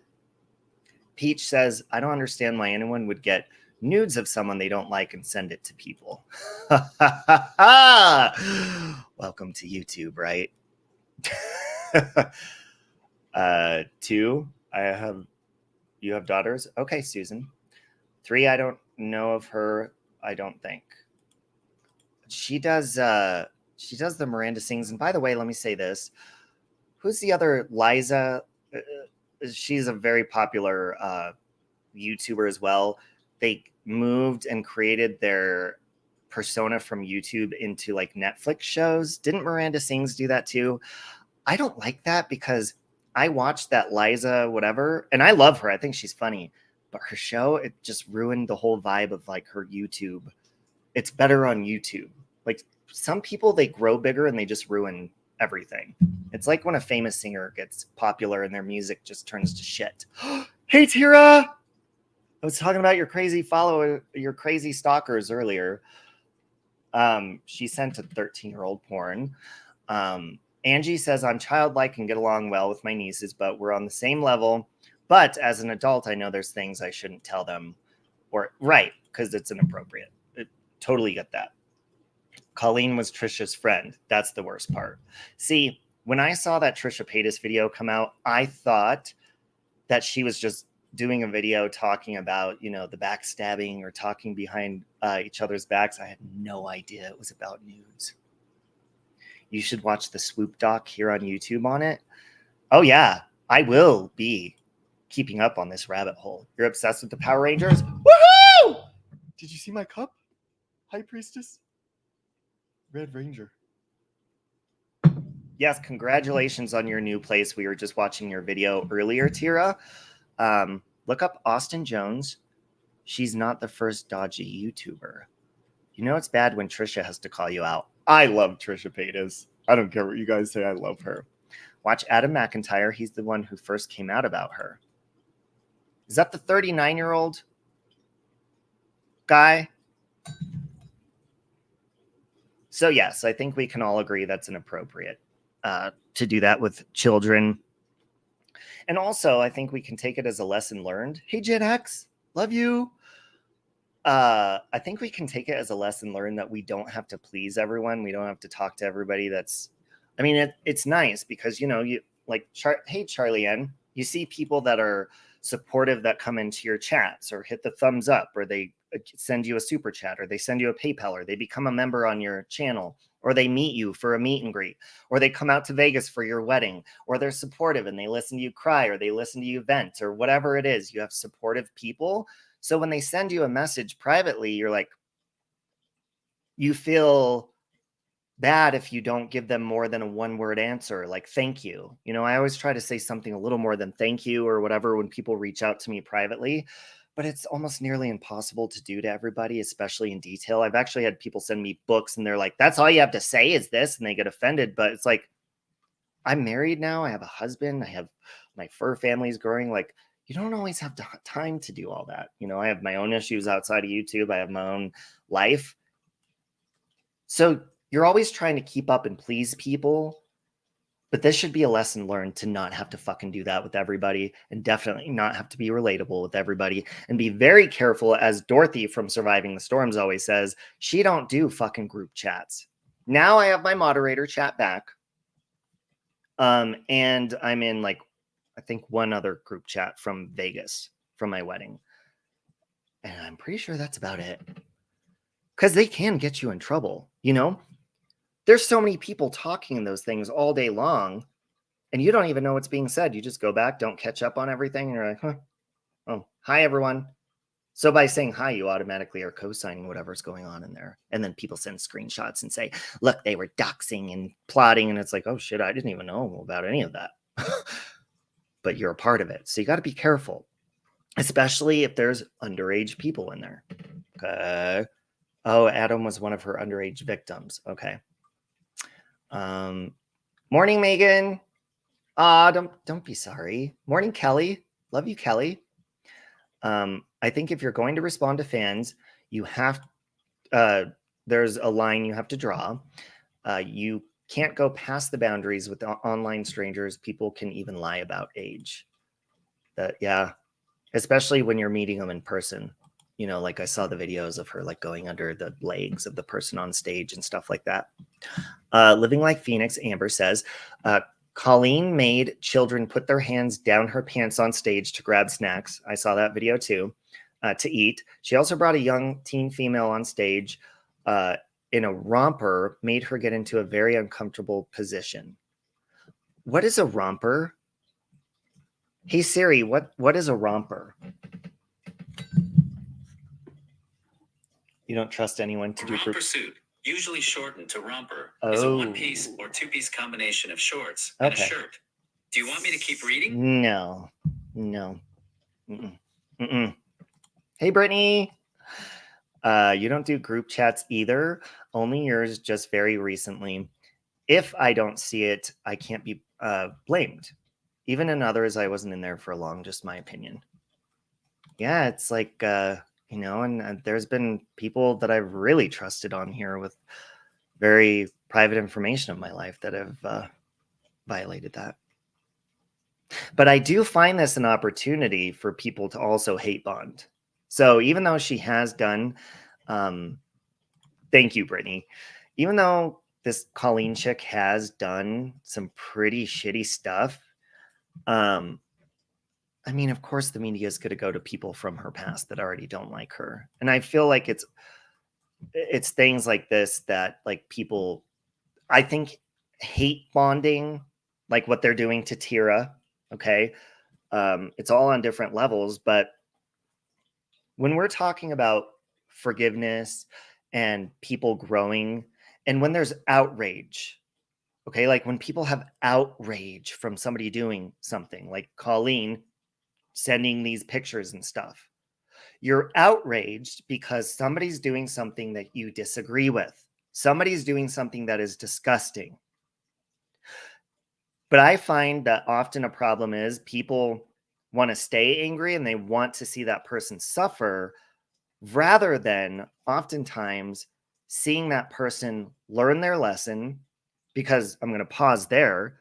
Peach says, I don't understand why anyone would get nudes of someone they don't like and send it to people. Welcome to YouTube, right? 2, you have daughters? Okay, Susan. 3, I don't know of her, I don't think. She does the Miranda Sings. And by the way, let me say this. Who's the other Liza? She's a very popular YouTuber as well. They moved and created their persona from YouTube into like Netflix shows. Didn't Miranda Sings do that too? I don't like that because I watched that Liza whatever, and I love her. I think she's funny, but her show, it just ruined the whole vibe of like her YouTube. It's better on YouTube. Like some people, they grow bigger and they just ruin everything. It's like when a famous singer gets popular and their music just turns to shit. Hey, Tira! I was talking about your crazy stalkers earlier. She sent a 13-year-old porn. Angie says, I'm childlike and get along well with my nieces, but we're on the same level. But as an adult, I know there's things I shouldn't tell them. Right, because it's inappropriate. Totally get that. Colleen was Trisha's friend. That's the worst part. See, when I saw that Trisha Paytas video come out, I thought that she was just doing a video talking about, you know, the backstabbing or talking behind each other's backs. I had no idea it was about nudes. You should watch the Swoop doc here on YouTube on it. Oh yeah, I will be keeping up on this rabbit hole. You're obsessed with the Power Rangers? Woohoo! Did you see my cup? High Priestess? Red Ranger. Yes, congratulations on your new place. We were just watching your video earlier, Tira. Look up Austin Jones. She's not the first dodgy YouTuber. You know it's bad when Trisha has to call you out. I love Trisha Paytas. I don't care what you guys say. I love her. Watch Adam McIntyre. He's the one who first came out about her. Is that the 39-year-old guy? So yes, I think we can all agree that's inappropriate to do that with children. And also, I think we can take it as a lesson learned. Hey, Gen X, love you. I think we can take it as a lesson learned that we don't have to please everyone. We don't have to talk to everybody. I mean, it's nice because, you know, you like, hey, Charlie N, you see people that are supportive that come into your chats or hit the thumbs up, or they send you a super chat, or they send you a PayPal, or they become a member on your channel, or they meet you for a meet and greet, or they come out to Vegas for your wedding, or they're supportive and they listen to you cry, or they listen to you vent, or whatever it is. You have supportive people. So when they send you a message privately, you're like, you feel bad if you don't give them more than a one-word answer, like thank you. You know, I always try to say something a little more than thank you or whatever when people reach out to me privately, but it's almost nearly impossible to do to everybody, especially in detail. I've actually had people send me books and they're like, that's all you have to say is this, and they get offended. But it's like, I'm married now. I have a husband. I have my fur family's growing. Like, you don't always have time to do all that. You know, I have my own issues outside of YouTube. I have my own life. So you're always trying to keep up and please people, but this should be a lesson learned to not have to fucking do that with everybody, and definitely not have to be relatable with everybody, and be very careful, as Dorothy from Surviving the Storms always says, she don't do fucking group chats. Now I have my moderator chat back. And I'm in like, I think one other group chat from Vegas from my wedding. And I'm pretty sure that's about it. Because they can get you in trouble, you know? There's so many people talking in those things all day long, and you don't even know what's being said. You just go back, don't catch up on everything, and you're like, huh, oh, hi, everyone. So by saying hi, you automatically are co-signing whatever's going on in there. And then people send screenshots and say, look, they were doxing and plotting, and it's like, oh, shit, I didn't even know about any of that. But you're a part of it. So you got to be careful, especially if there's underage people in there. Okay. Oh, Adam was one of her underage victims. Okay. Morning, Megan. Don't be sorry. Morning, Kelly. Love you, Kelly. I think if you're going to respond to fans, you have, there's a line you have to draw. You can't go past the boundaries with online strangers. People can even lie about age. Yeah, especially when you're meeting them in person. You know, like I saw the videos of her like going under the legs of the person on stage and stuff like that. Living Like Phoenix, Amber says, Colleen made children put their hands down her pants on stage to grab snacks. I saw that video too, to eat. She also brought a young teen female on stage in a romper, made her get into a very uncomfortable position. What is a romper? Hey Siri, what is a romper? You don't trust anyone to do romper suit, usually shortened to romper, Oh. is a one-piece or two-piece combination of shorts and a shirt. Do you want me to keep reading? No. Mm-mm. Mm-mm. Hey, Brittany. You don't do group chats either. Only yours, just very recently. If I don't see it, I can't be blamed. Even in others, I wasn't in there for long, just my opinion. Yeah, it's like, and there's been people that I've really trusted on here with very private information of my life that have violated that. But I do find this an opportunity for people to also hate bond. So even though she has done, thank you, Brittany, even though this Colleen chick has done some pretty shitty stuff, I mean, of course, the media is going to go to people from her past that already don't like her. And I feel like it's things like this that like people, I think, hate bonding, like what they're doing to Tira. Okay. It's all on different levels, but when we're talking about forgiveness and people growing, and when there's outrage, okay, like when people have outrage from somebody doing something, like Colleen sending these pictures and stuff, you're outraged because somebody's doing something that you disagree with. Somebody's doing something that is disgusting. But I find that often a problem is people want to stay angry and they want to see that person suffer rather than oftentimes seeing that person learn their lesson. Because I'm going to pause there.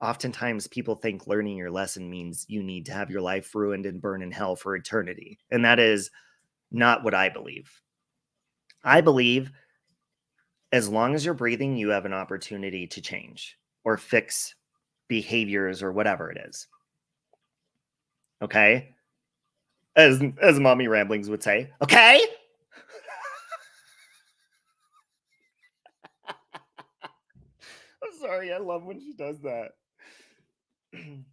Oftentimes people think learning your lesson means you need to have your life ruined and burn in hell for eternity. And that is not what I believe. I believe as long as you're breathing, you have an opportunity to change or fix behaviors or whatever it is. Okay? As Mommy Ramblings would say, okay? I'm sorry, I love when she does that.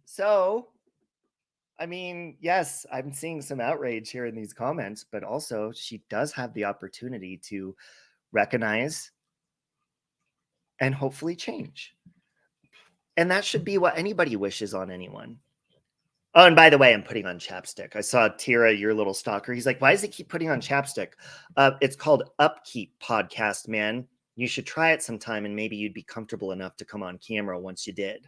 So, I mean, yes, I'm seeing some outrage here in these comments, but also she does have the opportunity to recognize and hopefully change. And that should be what anybody wishes on anyone. Oh, and by the way, I'm putting on chapstick. I saw Tira, your little stalker. He's like, why does he keep putting on chapstick? It's called Upkeep Podcast, man. You should try it sometime and maybe you'd be comfortable enough to come on camera once you did.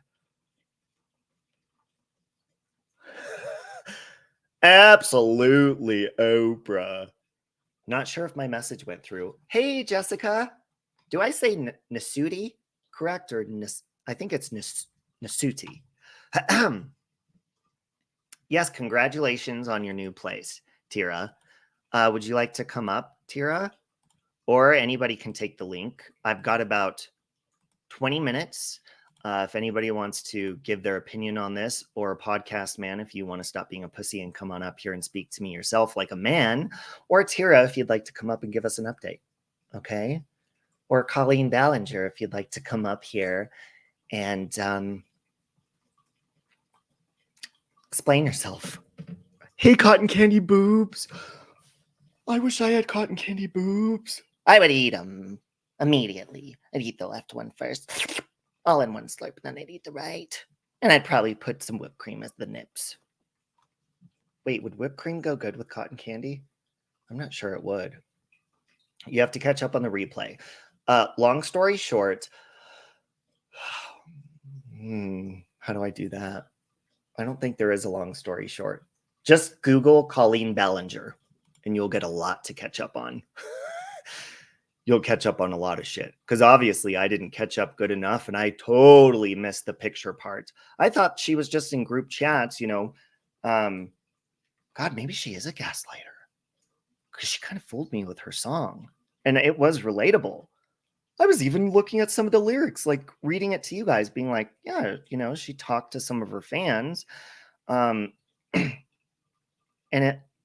Absolutely, Oprah. Not sure if my message went through. Hey, Jessica. Do I say Nasuti correct or I think it's Nasuti. Yes, congratulations on your new place, Tira. Would you like to come up, Tira? Or anybody can take the link. I've got about 20 minutes. If anybody wants to give their opinion on this, or a podcast man, if you want to stop being a pussy and come on up here and speak to me yourself like a man, or Tira, if you'd like to come up and give us an update. Okay. Or Colleen Ballinger, if you'd like to come up here and explain yourself. Hey, cotton candy boobs. I wish I had cotton candy boobs. I would eat them immediately. I'd eat the left one first, all in one slurp, and then I'd eat the right. And I'd probably put some whipped cream as the nips. Wait, would whipped cream go good with cotton candy? I'm not sure it would. You have to catch up on the replay. Long story short, how do I do that? I don't think there is a long story short. Just Google Colleen Ballinger and you'll get a lot to catch up on. You'll catch up on a lot of shit. Because obviously I didn't catch up good enough and I totally missed the picture part. I thought she was just in group chats, God, maybe she is a gaslighter. Because she kind of fooled me with her song. And it was relatable. I was even looking at some of the lyrics, like reading it to you guys, being like, yeah, you know, she talked to some of her fans. And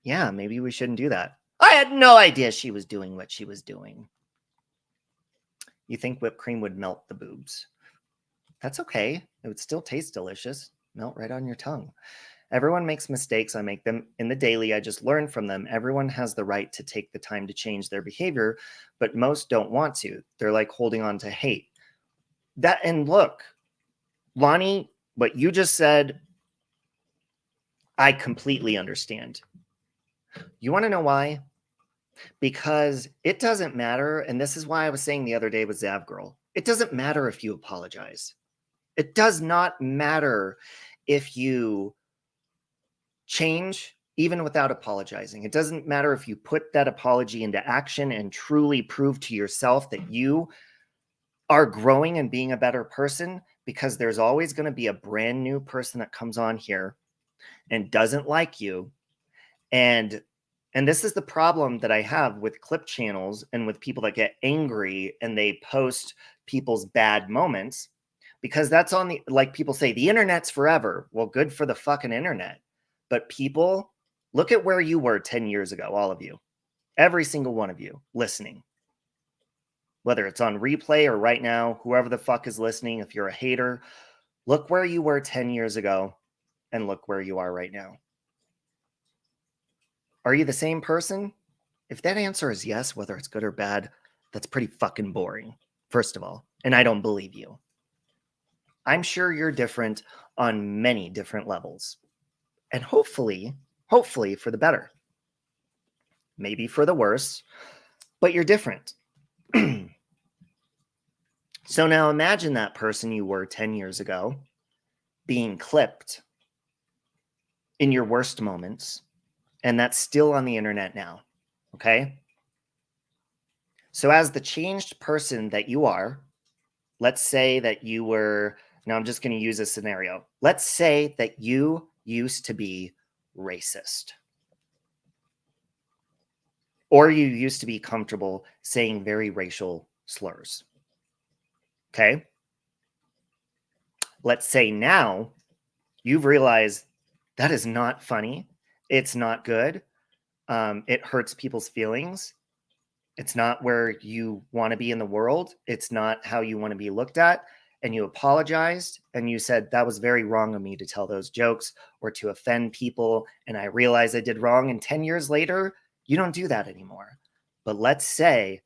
yeah, maybe we shouldn't do that. I had no idea she was doing what she was doing. You think whipped cream would melt the boobs? That's okay. It would still taste delicious. Melt right on your tongue. Everyone makes mistakes. I make them in the daily. I just learn from them. Everyone has the right to take the time to change their behavior, but most don't want to. They're like holding on to hate. That, and look, Lonnie, what you just said, I completely understand. You want to know why? Because it doesn't matter, and this is why I was saying the other day with Zav Girl, it doesn't matter if you apologize. It does not matter if you change even without apologizing. It doesn't matter if you put that apology into action and truly prove to yourself that you are growing and being a better person, because there's always going to be a brand new person that comes on here and doesn't like you. And this is the problem that I have with clip channels and with people that get angry and they post people's bad moments, because that's on the, like people say, the internet's forever. Well, good for the fucking internet. But people, look at where you were 10 years ago, all of you, every single one of you listening, whether it's on replay or right now, whoever the fuck is listening, if you're a hater, look where you were 10 years ago and look where you are right now. Are you the same person? If that answer is yes, whether it's good or bad, that's pretty fucking boring, first of all. And I don't believe you. I'm sure you're different on many different levels. And hopefully for the better. Maybe for the worse, but you're different. So now imagine that person you were 10 years ago being clipped in your worst moments, and that's still on the internet now, okay? So as the changed person that you are, let's say that you were, now I'm just going to use a scenario. Let's say that you used to be racist. Or you used to be comfortable saying very racial slurs. Okay? Let's say now you've realized that is not funny. It's not good. It hurts people's feelings. It's not where you want to be in the world. It's not how you want to be looked at. And you apologized and you said, that was very wrong of me to tell those jokes or to offend people. And I realized I did wrong. And 10 years later, you don't do that anymore. But let's say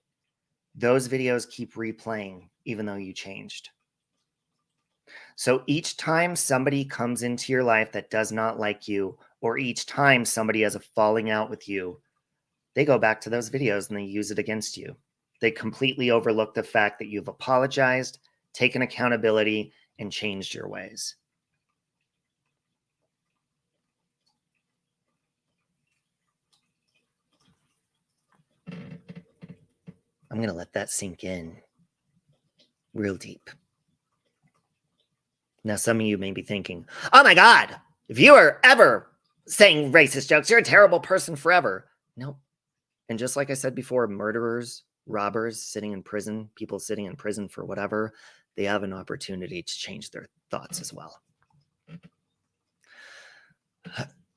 those videos keep replaying even though you changed. So each time somebody comes into your life that does not like you, or each time somebody has a falling out with you, they go back to those videos and they use it against you. They completely overlook the fact that you've apologized, taken accountability, and changed your ways. I'm going to let that sink in real deep. Now, some of you may be thinking, oh my God, if you are ever saying racist jokes, you're a terrible person forever. Nope. And just like I said before, murderers, robbers sitting in prison, people sitting in prison for whatever, they have an opportunity to change their thoughts as well.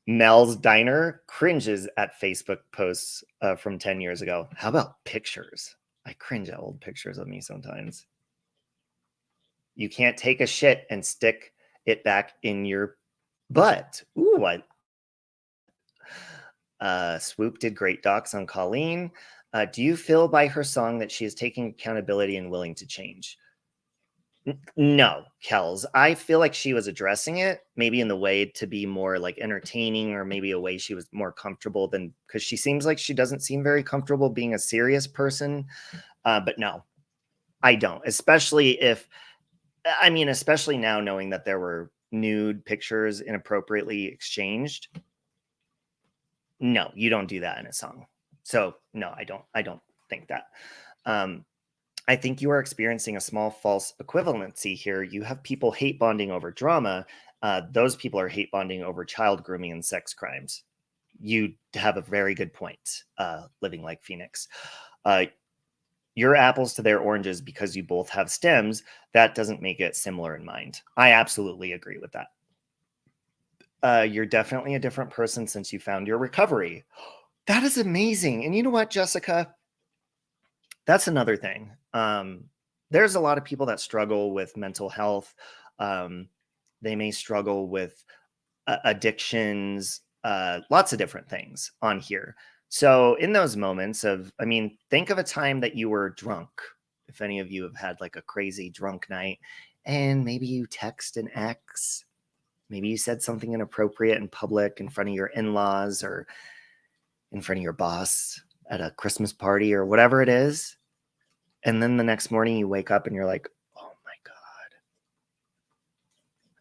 Mel's Diner cringes at Facebook posts from 10 years ago. How about pictures? I cringe at old pictures of me sometimes. You can't take a shit and stick it back in your butt. Ooh, Swoop did great docs on Colleen. Do you feel by her song that she is taking accountability and willing to change? No, Kels. I feel like she was addressing it maybe in the way to be more like entertaining, or maybe a way she was more comfortable than, because she seems like she doesn't seem very comfortable being a serious person. But no, I don't. Especially now knowing that there were nude pictures inappropriately exchanged. No, you don't do that in a song. So no, I don't think that. I think you are experiencing a small false equivalency here. You have people hate bonding over drama. Those people are hate bonding over child grooming and sex crimes. You have a very good point, Living Like Phoenix. your apples to their oranges because you both have stems, that doesn't make it similar in mind. I absolutely agree with that. You're definitely a different person since you found your recovery. That is amazing. And you know what, Jessica? That's another thing. There's a lot of people that struggle with mental health. They may struggle with addictions, lots of different things on here. So in those moments of, I mean, think of a time that you were drunk. If any of you have had like a crazy drunk night and maybe you text an ex, maybe you said something inappropriate in public in front of your in-laws or in front of your boss at a Christmas party or whatever it is. And then the next morning you wake up and you're like, oh my God.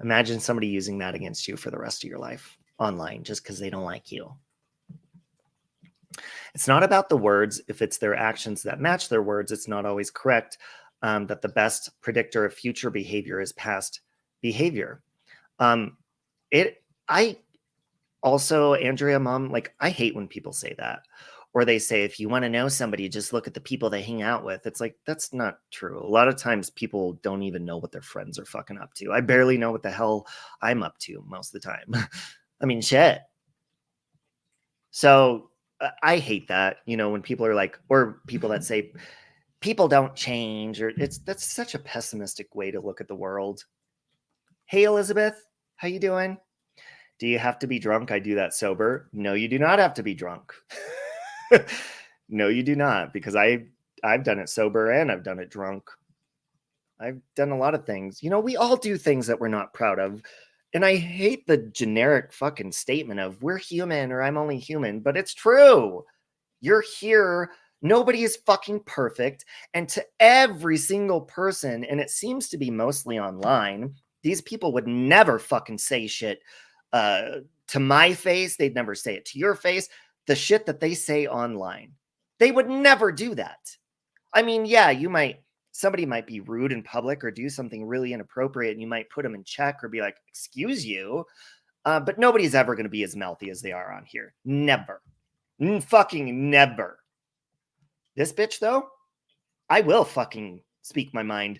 Imagine somebody using that against you for the rest of your life online just because they don't like you. It's not about the words. If it's their actions that match their words, it's not always correct. That the best predictor of future behavior is past behavior. I also, Andrea, Mom, like I hate when people say that. Or they say, if you want to know somebody, just look at the people they hang out with. It's like, that's not true. A lot of times people don't even know what their friends are fucking up to. I barely know what the hell I'm up to most of the time. I mean, shit. So I hate that, you know, when people are like, or people that say people don't change, or that's such a pessimistic way to look at the world. Hey, Elizabeth, how you doing? Do you have to be drunk? I do that sober. No, you do not have to be drunk. No, you do not, because I've done it sober and I've done it drunk. I've done a lot of things. You know, we all do things that we're not proud of. And I hate the generic fucking statement of we're human or I'm only human, but it's true. You're here. Nobody is fucking perfect. And to every single person, and it seems to be mostly online, these people would never fucking say shit to my face. They'd never say it to your face. The shit that they say online, they would never do that. I mean, yeah, somebody might be rude in public or do something really inappropriate and you might put them in check or be like, excuse you. But nobody's ever going to be as mouthy as they are on here. Never. Fucking never. This bitch, though, I will fucking speak my mind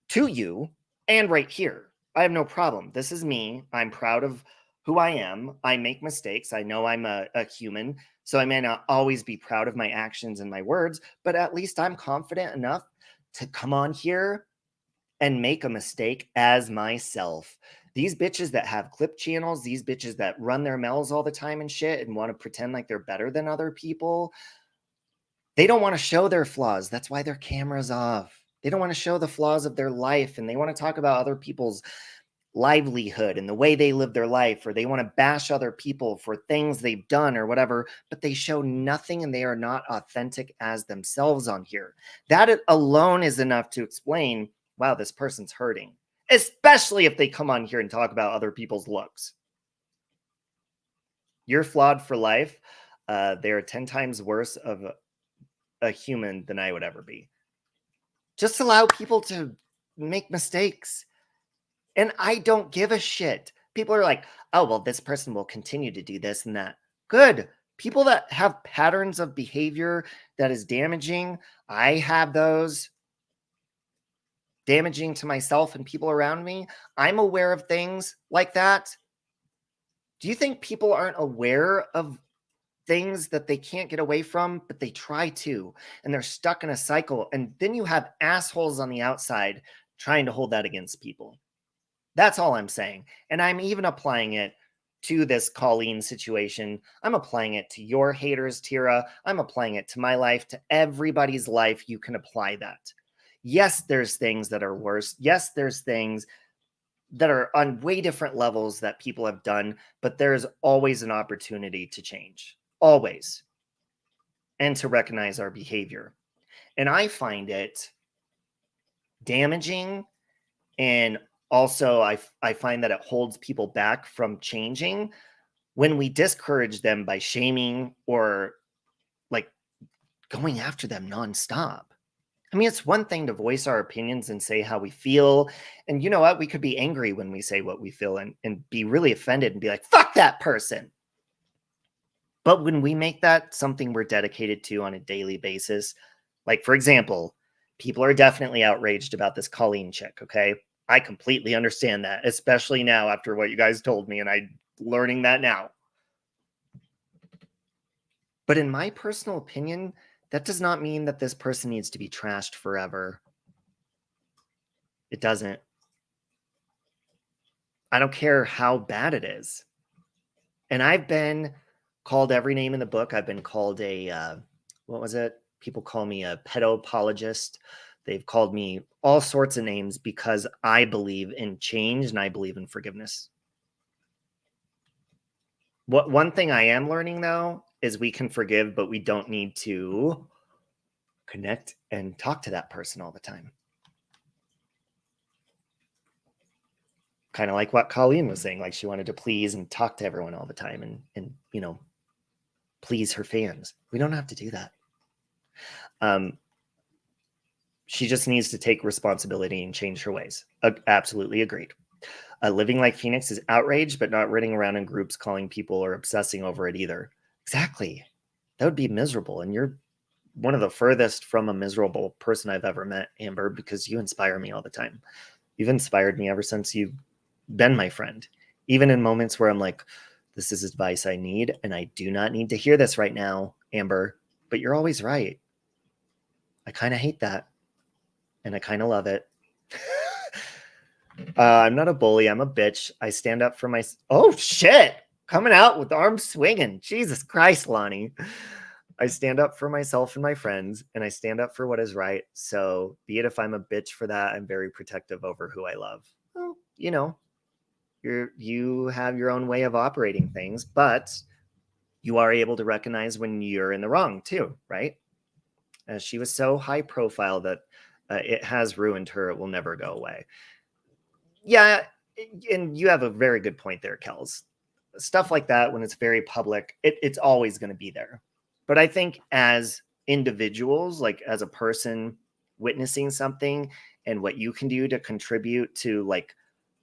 to you and right here. I have no problem. This is me. I'm proud of who I am. I make mistakes. I know I'm a human, so I may not always be proud of my actions and my words, but at least I'm confident enough to come on here and make a mistake as myself. These bitches that have clip channels, these bitches that run their mouths all the time and shit and want to pretend like they're better than other people, they don't want to show their flaws. That's why their camera's off. They don't want to show the flaws of their life, and they want to talk about other people's livelihood and the way they live their life, or they want to bash other people for things they've done or whatever, but they show nothing and they are not authentic as themselves on here. That alone is enough to explain, wow, this person's hurting, especially if they come on here and talk about other people's looks. You're flawed for life. They're 10 times worse of a human than I would ever be. Just allow people to make mistakes. And I don't give a shit. People are like, oh, well, this person will continue to do this and that. Good. People that have patterns of behavior that is damaging, I have those. Damaging to myself and people around me. I'm aware of things like that. Do you think people aren't aware of things that they can't get away from, but they try to, and they're stuck in a cycle? And then you have assholes on the outside trying to hold that against people. That's all I'm saying. And I'm even applying it to this Colleen situation. I'm applying it to your haters, Tira. I'm applying it to my life, to everybody's life. You can apply that. Yes, there's things that are worse. Yes, there's things that are on way different levels that people have done, but there's always an opportunity to change. Always. And to recognize our behavior. And I find it damaging, and also I find that it holds people back from changing when we discourage them by shaming or like going after them nonstop. I mean, it's one thing to voice our opinions and say how we feel. And you know what? We could be angry when we say what we feel and be really offended and be like, fuck that person. But when we make that something we're dedicated to on a daily basis, Like, for example, people are definitely outraged about this Colleen chick, okay? I completely understand that, especially now after what you guys told me, and I'm learning that now. But in my personal opinion, that does not mean that this person needs to be trashed forever. It doesn't. I don't care how bad it is. And I've been called every name in the book. I've been called a, what was it? People call me a pedo apologist. They've called me all sorts of names because I believe in change and I believe in forgiveness. One thing I am learning, though, is we can forgive, but we don't need to connect and talk to that person all the time. Kind of like what Colleen was saying, like she wanted to please and talk to everyone all the time and you know, please her fans. We don't have to do that. She just needs to take responsibility and change her ways. Absolutely agreed. Living like Phoenix is outraged, but not running around in groups calling people or obsessing over it either. Exactly. That would be miserable. And you're one of the furthest from a miserable person I've ever met, Amber, because you inspire me all the time. You've inspired me ever since you've been my friend. Even in moments where I'm like, this is advice I need, and I do not need to hear this right now, Amber, but you're always right. I kind of hate that. And I kind of love it. I'm not a bully. I'm a bitch. I stand up for my... Oh, shit. Coming out with arms swinging. Jesus Christ, Lonnie. I stand up for myself and my friends, and I stand up for what is right. So be it if I'm a bitch for that, I'm very protective over who I love. Well, you know, you have your own way of operating things, but you are able to recognize when you're in the wrong too, right? She was so high profile that it has ruined her. It will never go away. Yeah, and you have a very good point there, Kels. Stuff like that, when it's very public, it's always going to be there. But I think as individuals, like as a person witnessing something and what you can do to contribute to like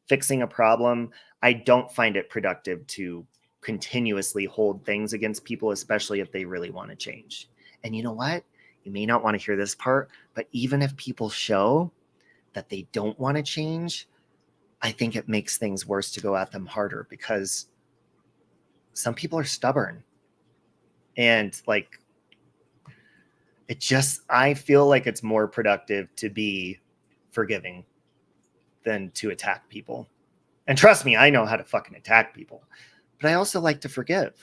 fixing a problem, I don't find it productive to continuously hold things against people, especially if they really want to change. And you know what? You may not want to hear this part, but even if people show that they don't want to change, I think it makes things worse to go at them harder because some people are stubborn. And like, I feel like it's more productive to be forgiving than to attack people. And trust me, I know how to fucking attack people, but I also like to forgive.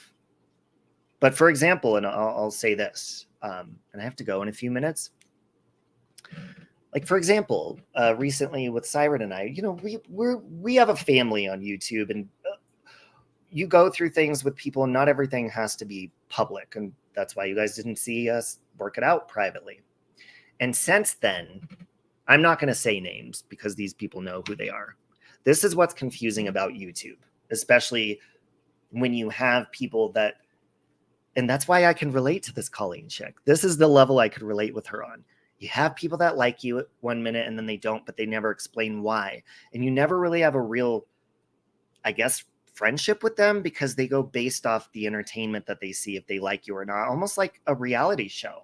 But for example, and I'll say this, and I have to go in a few minutes. Like, for example, recently with Siren and I, you know, we have a family on YouTube, and you go through things with people, and not everything has to be public. And that's why you guys didn't see us work it out privately. And since then, I'm not going to say names because these people know who they are. This is what's confusing about YouTube, especially when you have people that, and that's why I can relate to this Colleen chick. This is the level I could relate with her on. You have people that like you 1 minute and then they don't, but they never explain why. And you never really have a real, I guess, friendship with them because they go based off the entertainment that they see, if they like you or not, almost like a reality show.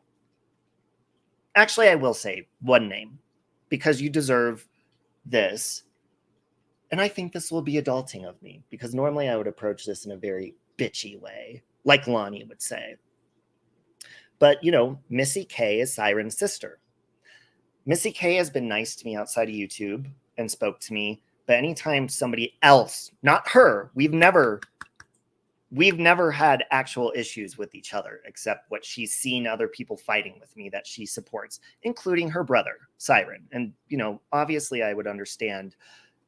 Actually, I will say one name because you deserve this. And I think this will be adulting of me because normally I would approach this in a very bitchy way, like Lonnie would say. But, you know, Missy K is Siren's sister. Missy K has been nice to me outside of YouTube and spoke to me. But anytime somebody else, not her, we've never had actual issues with each other, except what she's seen other people fighting with me that she supports, including her brother, Siren. And, you know, obviously I would understand,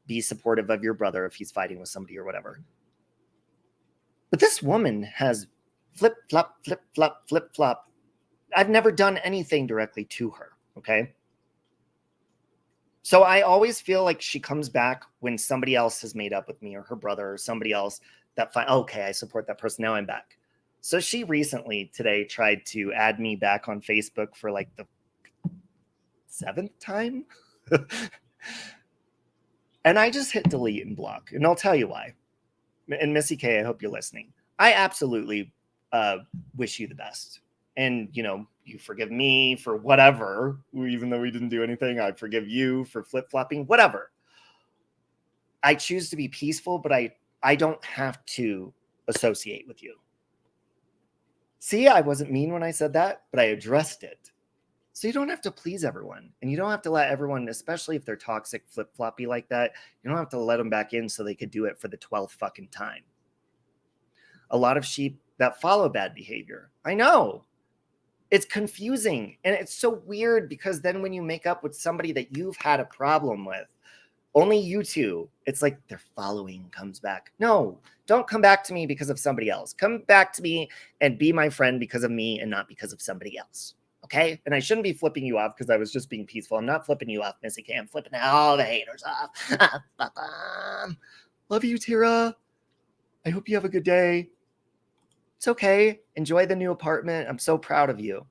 be supportive of your brother if he's fighting with somebody or whatever. But this woman has flip, flop, flip, flop, flip, flop. I've never done anything directly to her, okay? So I always feel like she comes back when somebody else has made up with me or her brother or somebody else that, okay, I support that person. Now I'm back. So she recently today tried to add me back on Facebook for like the 7th time. And I just hit delete and block. And I'll tell you why. And Missy K, I hope you're listening. I absolutely wish you the best. and you forgive me for whatever, even though we didn't do anything. I forgive you for flip-flopping, whatever. I choose to be peaceful, but I don't have to associate with you. See, I wasn't mean when I said that, but I addressed it. So you don't have to please everyone, and you don't have to let everyone, especially if they're toxic, flip-floppy like that, you don't have to let them back in so they could do it for the 12th fucking time. A lot of sheep that follow bad behavior. I know. It's confusing, and it's so weird because then when you make up with somebody that you've had a problem with, only you two, it's like their following comes back. No, don't come back to me because of somebody else. Come back to me and be my friend because of me and not because of somebody else. Okay? And I shouldn't be flipping you off because I was just being peaceful. I'm not flipping you off, Missy K. I'm flipping all the haters off. Love you, Tira. I hope you have a good day. It's okay. Enjoy the new apartment. I'm so proud of you.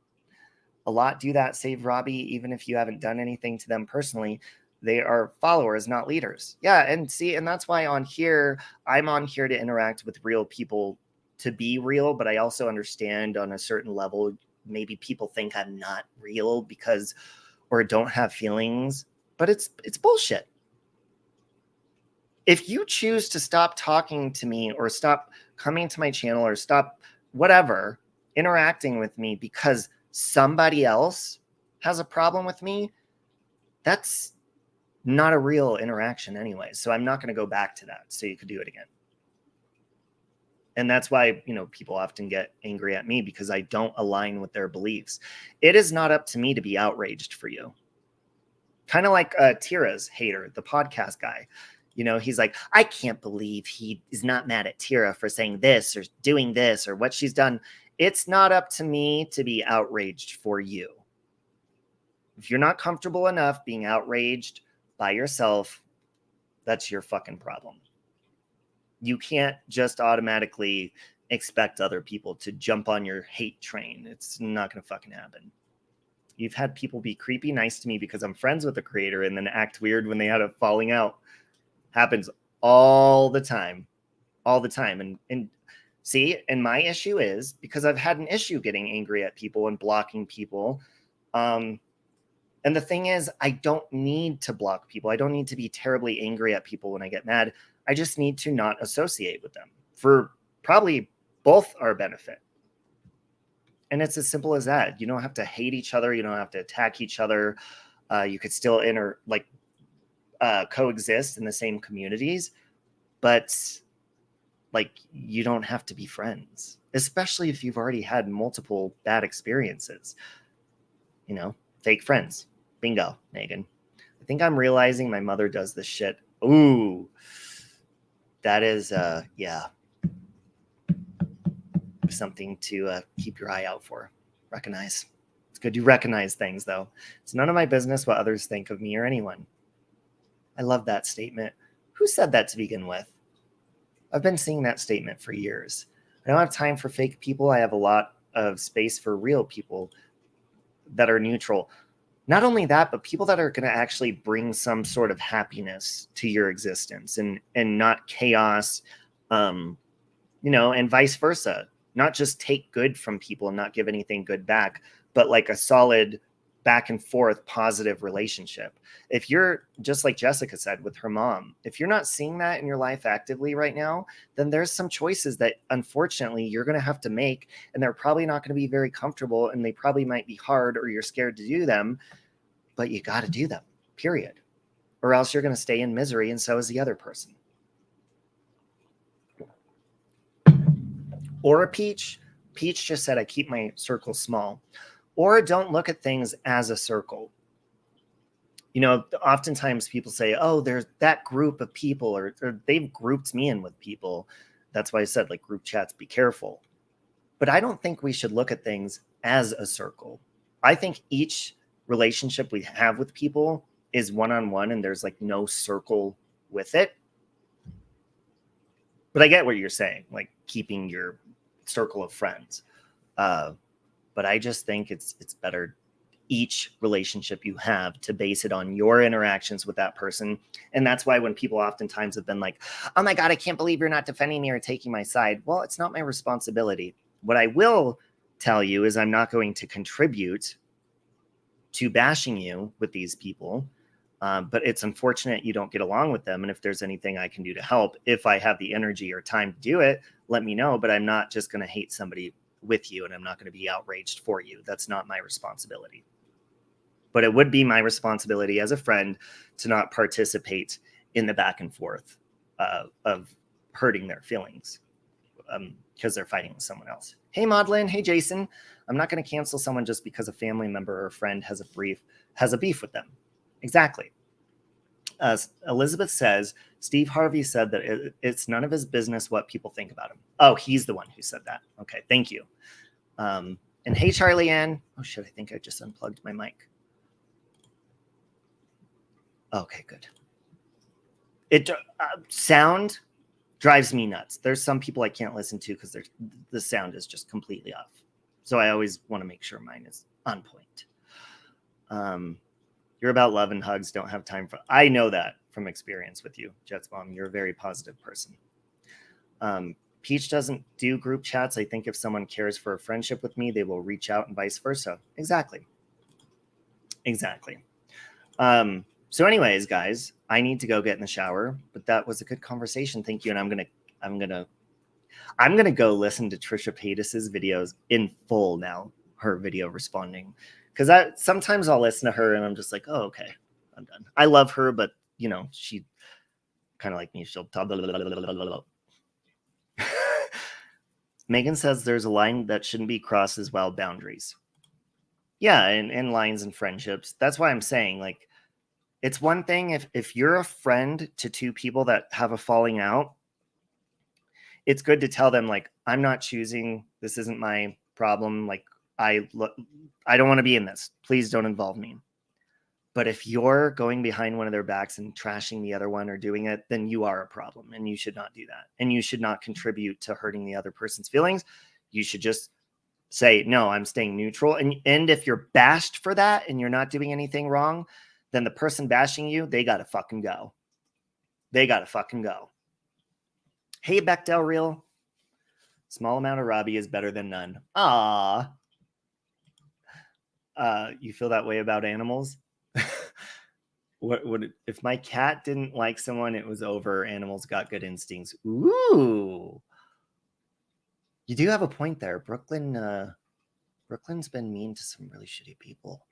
A lot do that. Save Robbie, even if you haven't done anything to them personally. They are followers, not leaders. Yeah, and see, and that's why I'm on here to interact with real people, to be real, but I also understand on a certain level, maybe people think I'm not real because, or don't have feelings, but it's bullshit. If you choose to stop talking to me or stop coming to my channel or stop whatever, interacting with me because somebody else has a problem with me, that's not a real interaction anyway. So I'm not going to go back to that so you could do it again. And that's why, people often get angry at me because I don't align with their beliefs. It is not up to me to be outraged for you. Kind of like Tira's hater, the podcast guy. He's like, I can't believe he is not mad at Tira for saying this or doing this or what she's done. It's not up to me to be outraged for you. If you're not comfortable enough being outraged by yourself, that's your fucking problem. You can't just automatically expect other people to jump on your hate train. It's not going to fucking happen. You've had people be creepy nice to me because I'm friends with the creator and then act weird when they had a falling out. Happens all the time. All the time. And see, and my issue is because I've had an issue getting angry at people and blocking people. And the thing is, I don't need to block people. I don't need to be terribly angry at people when I get mad. I just need to not associate with them for probably both our benefit. And it's as simple as that. You don't have to hate each other. You don't have to attack each other. You could still coexist in the same communities, but you don't have to be friends, especially if you've already had multiple bad experiences. Fake friends. Bingo, Megan. I think I'm realizing my mother does this shit. Ooh, that is, something to keep your eye out for. Recognize. It's good to recognize things, though. It's none of my business what others think of me or anyone. I love that statement. Who said that to begin with? I've been seeing that statement for years. I don't have time for fake people. I have a lot of space for real people that are neutral. Not only that, but people that are going to actually bring some sort of happiness to your existence and not chaos, and vice versa. Not just take good from people and not give anything good back, but like a solid back and forth positive relationship. If you're just like Jessica said with her mom, if you're not seeing that in your life actively right now, then there's some choices that unfortunately you're going to have to make, and they're probably not going to be very comfortable, and they probably might be hard, or you're scared to do them, but you got to do them, period. Or else you're going to stay in misery, and so is the other person. Or a Peach just said, I keep my circle small. Or don't look at things as a circle. Oftentimes people say, oh, there's that group of people, or they've grouped me in with people. That's why I said, group chats, be careful. But I don't think we should look at things as a circle. I think each relationship we have with people is one-on-one, and there's no circle with it. But I get what you're saying, keeping your circle of friends. But I just think it's better each relationship you have to base it on your interactions with that person. And that's why when people oftentimes have been like, oh my God, I can't believe you're not defending me or taking my side. Well, it's not my responsibility. What I will tell you is I'm not going to contribute to bashing you with these people. But it's unfortunate you don't get along with them. And if there's anything I can do to help, if I have the energy or time to do it, let me know. But I'm not just going to hate somebody with you, and I'm not going to be outraged for you. That's not my responsibility. But it would be my responsibility as a friend to not participate in the back and forth of hurting their feelings because they're fighting with someone else. Hey, Maudlin. Hey, Jason. I'm not going to cancel someone just because a family member or a friend has a beef with them. Exactly. Elizabeth says, Steve Harvey said that it's none of his business what people think about him. Oh, he's the one who said that. Okay, thank you. And hey, Charlie Ann. Oh, shit, I think I just unplugged my mic. Okay, good. It sound drives me nuts. There's some people I can't listen to because the sound is just completely off. So I always want to make sure mine is on point. You're about love and hugs, don't have time for... I know that from experience with you, Jetsbomb. You're a very positive person. Peach doesn't do group chats. I think if someone cares for a friendship with me, they will reach out and vice versa. Exactly. Exactly. So anyways, guys, I need to go get in the shower, but that was a good conversation. Thank you. And I'm gonna go listen to Trisha Paytas's videos in full now, her video responding. Because sometimes I'll listen to her and I'm just like, oh, okay, I'm done. I love her, but, you know, she kind of like me. She'll talk. Megan says there's a line that shouldn't be crossed as well, boundaries. Yeah, and lines and friendships. That's why I'm saying, like, it's one thing if you're a friend to two people that have a falling out, it's good to tell them, like, I'm not choosing. This isn't my problem. Like, I don't want to be in this. Please don't involve me. But if you're going behind one of their backs and trashing the other one or doing it, then you are a problem and you should not do that. And you should not contribute to hurting the other person's feelings. You should just say, no, I'm staying neutral. And if you're bashed for that and you're not doing anything wrong, then the person bashing you, they got to fucking go. They got to fucking go. Hey, Bechdel Real. Small amount of Robbie is better than none. Ah. You feel that way about animals? What if my cat didn't like someone, it was over. Animals got good instincts. Ooh. You do have a point there. Brooklyn's been mean to some really shitty people.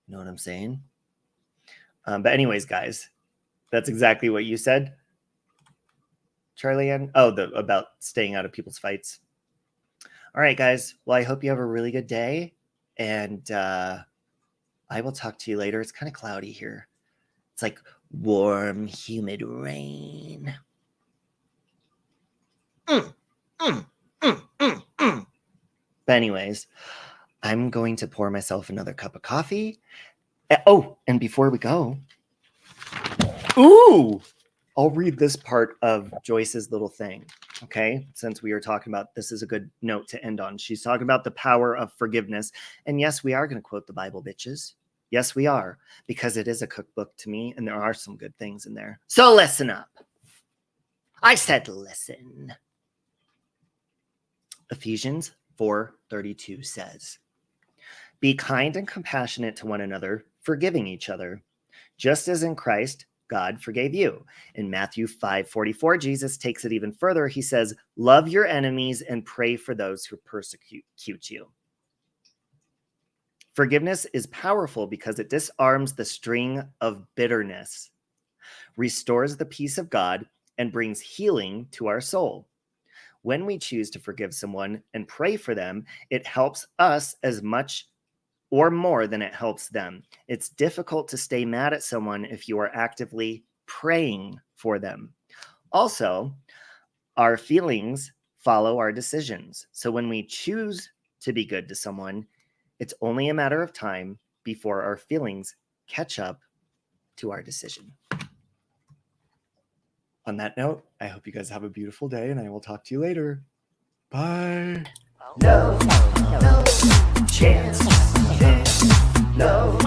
You know what I'm saying? But anyways, guys, that's exactly what you said. Charlie Ann? Oh, about staying out of people's fights. All right, guys. Well, I hope you have a really good day. And I will talk to you later. It's kind of cloudy here. It's like warm, humid rain. But anyways, I'm going to pour myself another cup of coffee. Oh, and before we go, I'll read this part of Joyce's little thing. Okay, since we are talking about this is a good note to end on. She's talking about the power of forgiveness. And yes, we are going to quote the Bible, bitches. Yes, we are, because it is a cookbook to me, and there are some good things in there. So listen up. I said listen. Ephesians 4:32 says, be kind and compassionate to one another, forgiving each other, just as in Christ God forgave you. In Matthew 5:44, Jesus takes it even further. He says, love your enemies and pray for those who persecute you. Forgiveness is powerful because it disarms the string of bitterness, restores the peace of God, and brings healing to our soul. When we choose to forgive someone and pray for them, it helps us as much or more than it helps them. It's difficult to stay mad at someone if you are actively praying for them. Also, our feelings follow our decisions. So when we choose to be good to someone, it's only a matter of time before our feelings catch up to our decision. On that note, I hope you guys have a beautiful day, and I will talk to you later. Bye. No chance. No.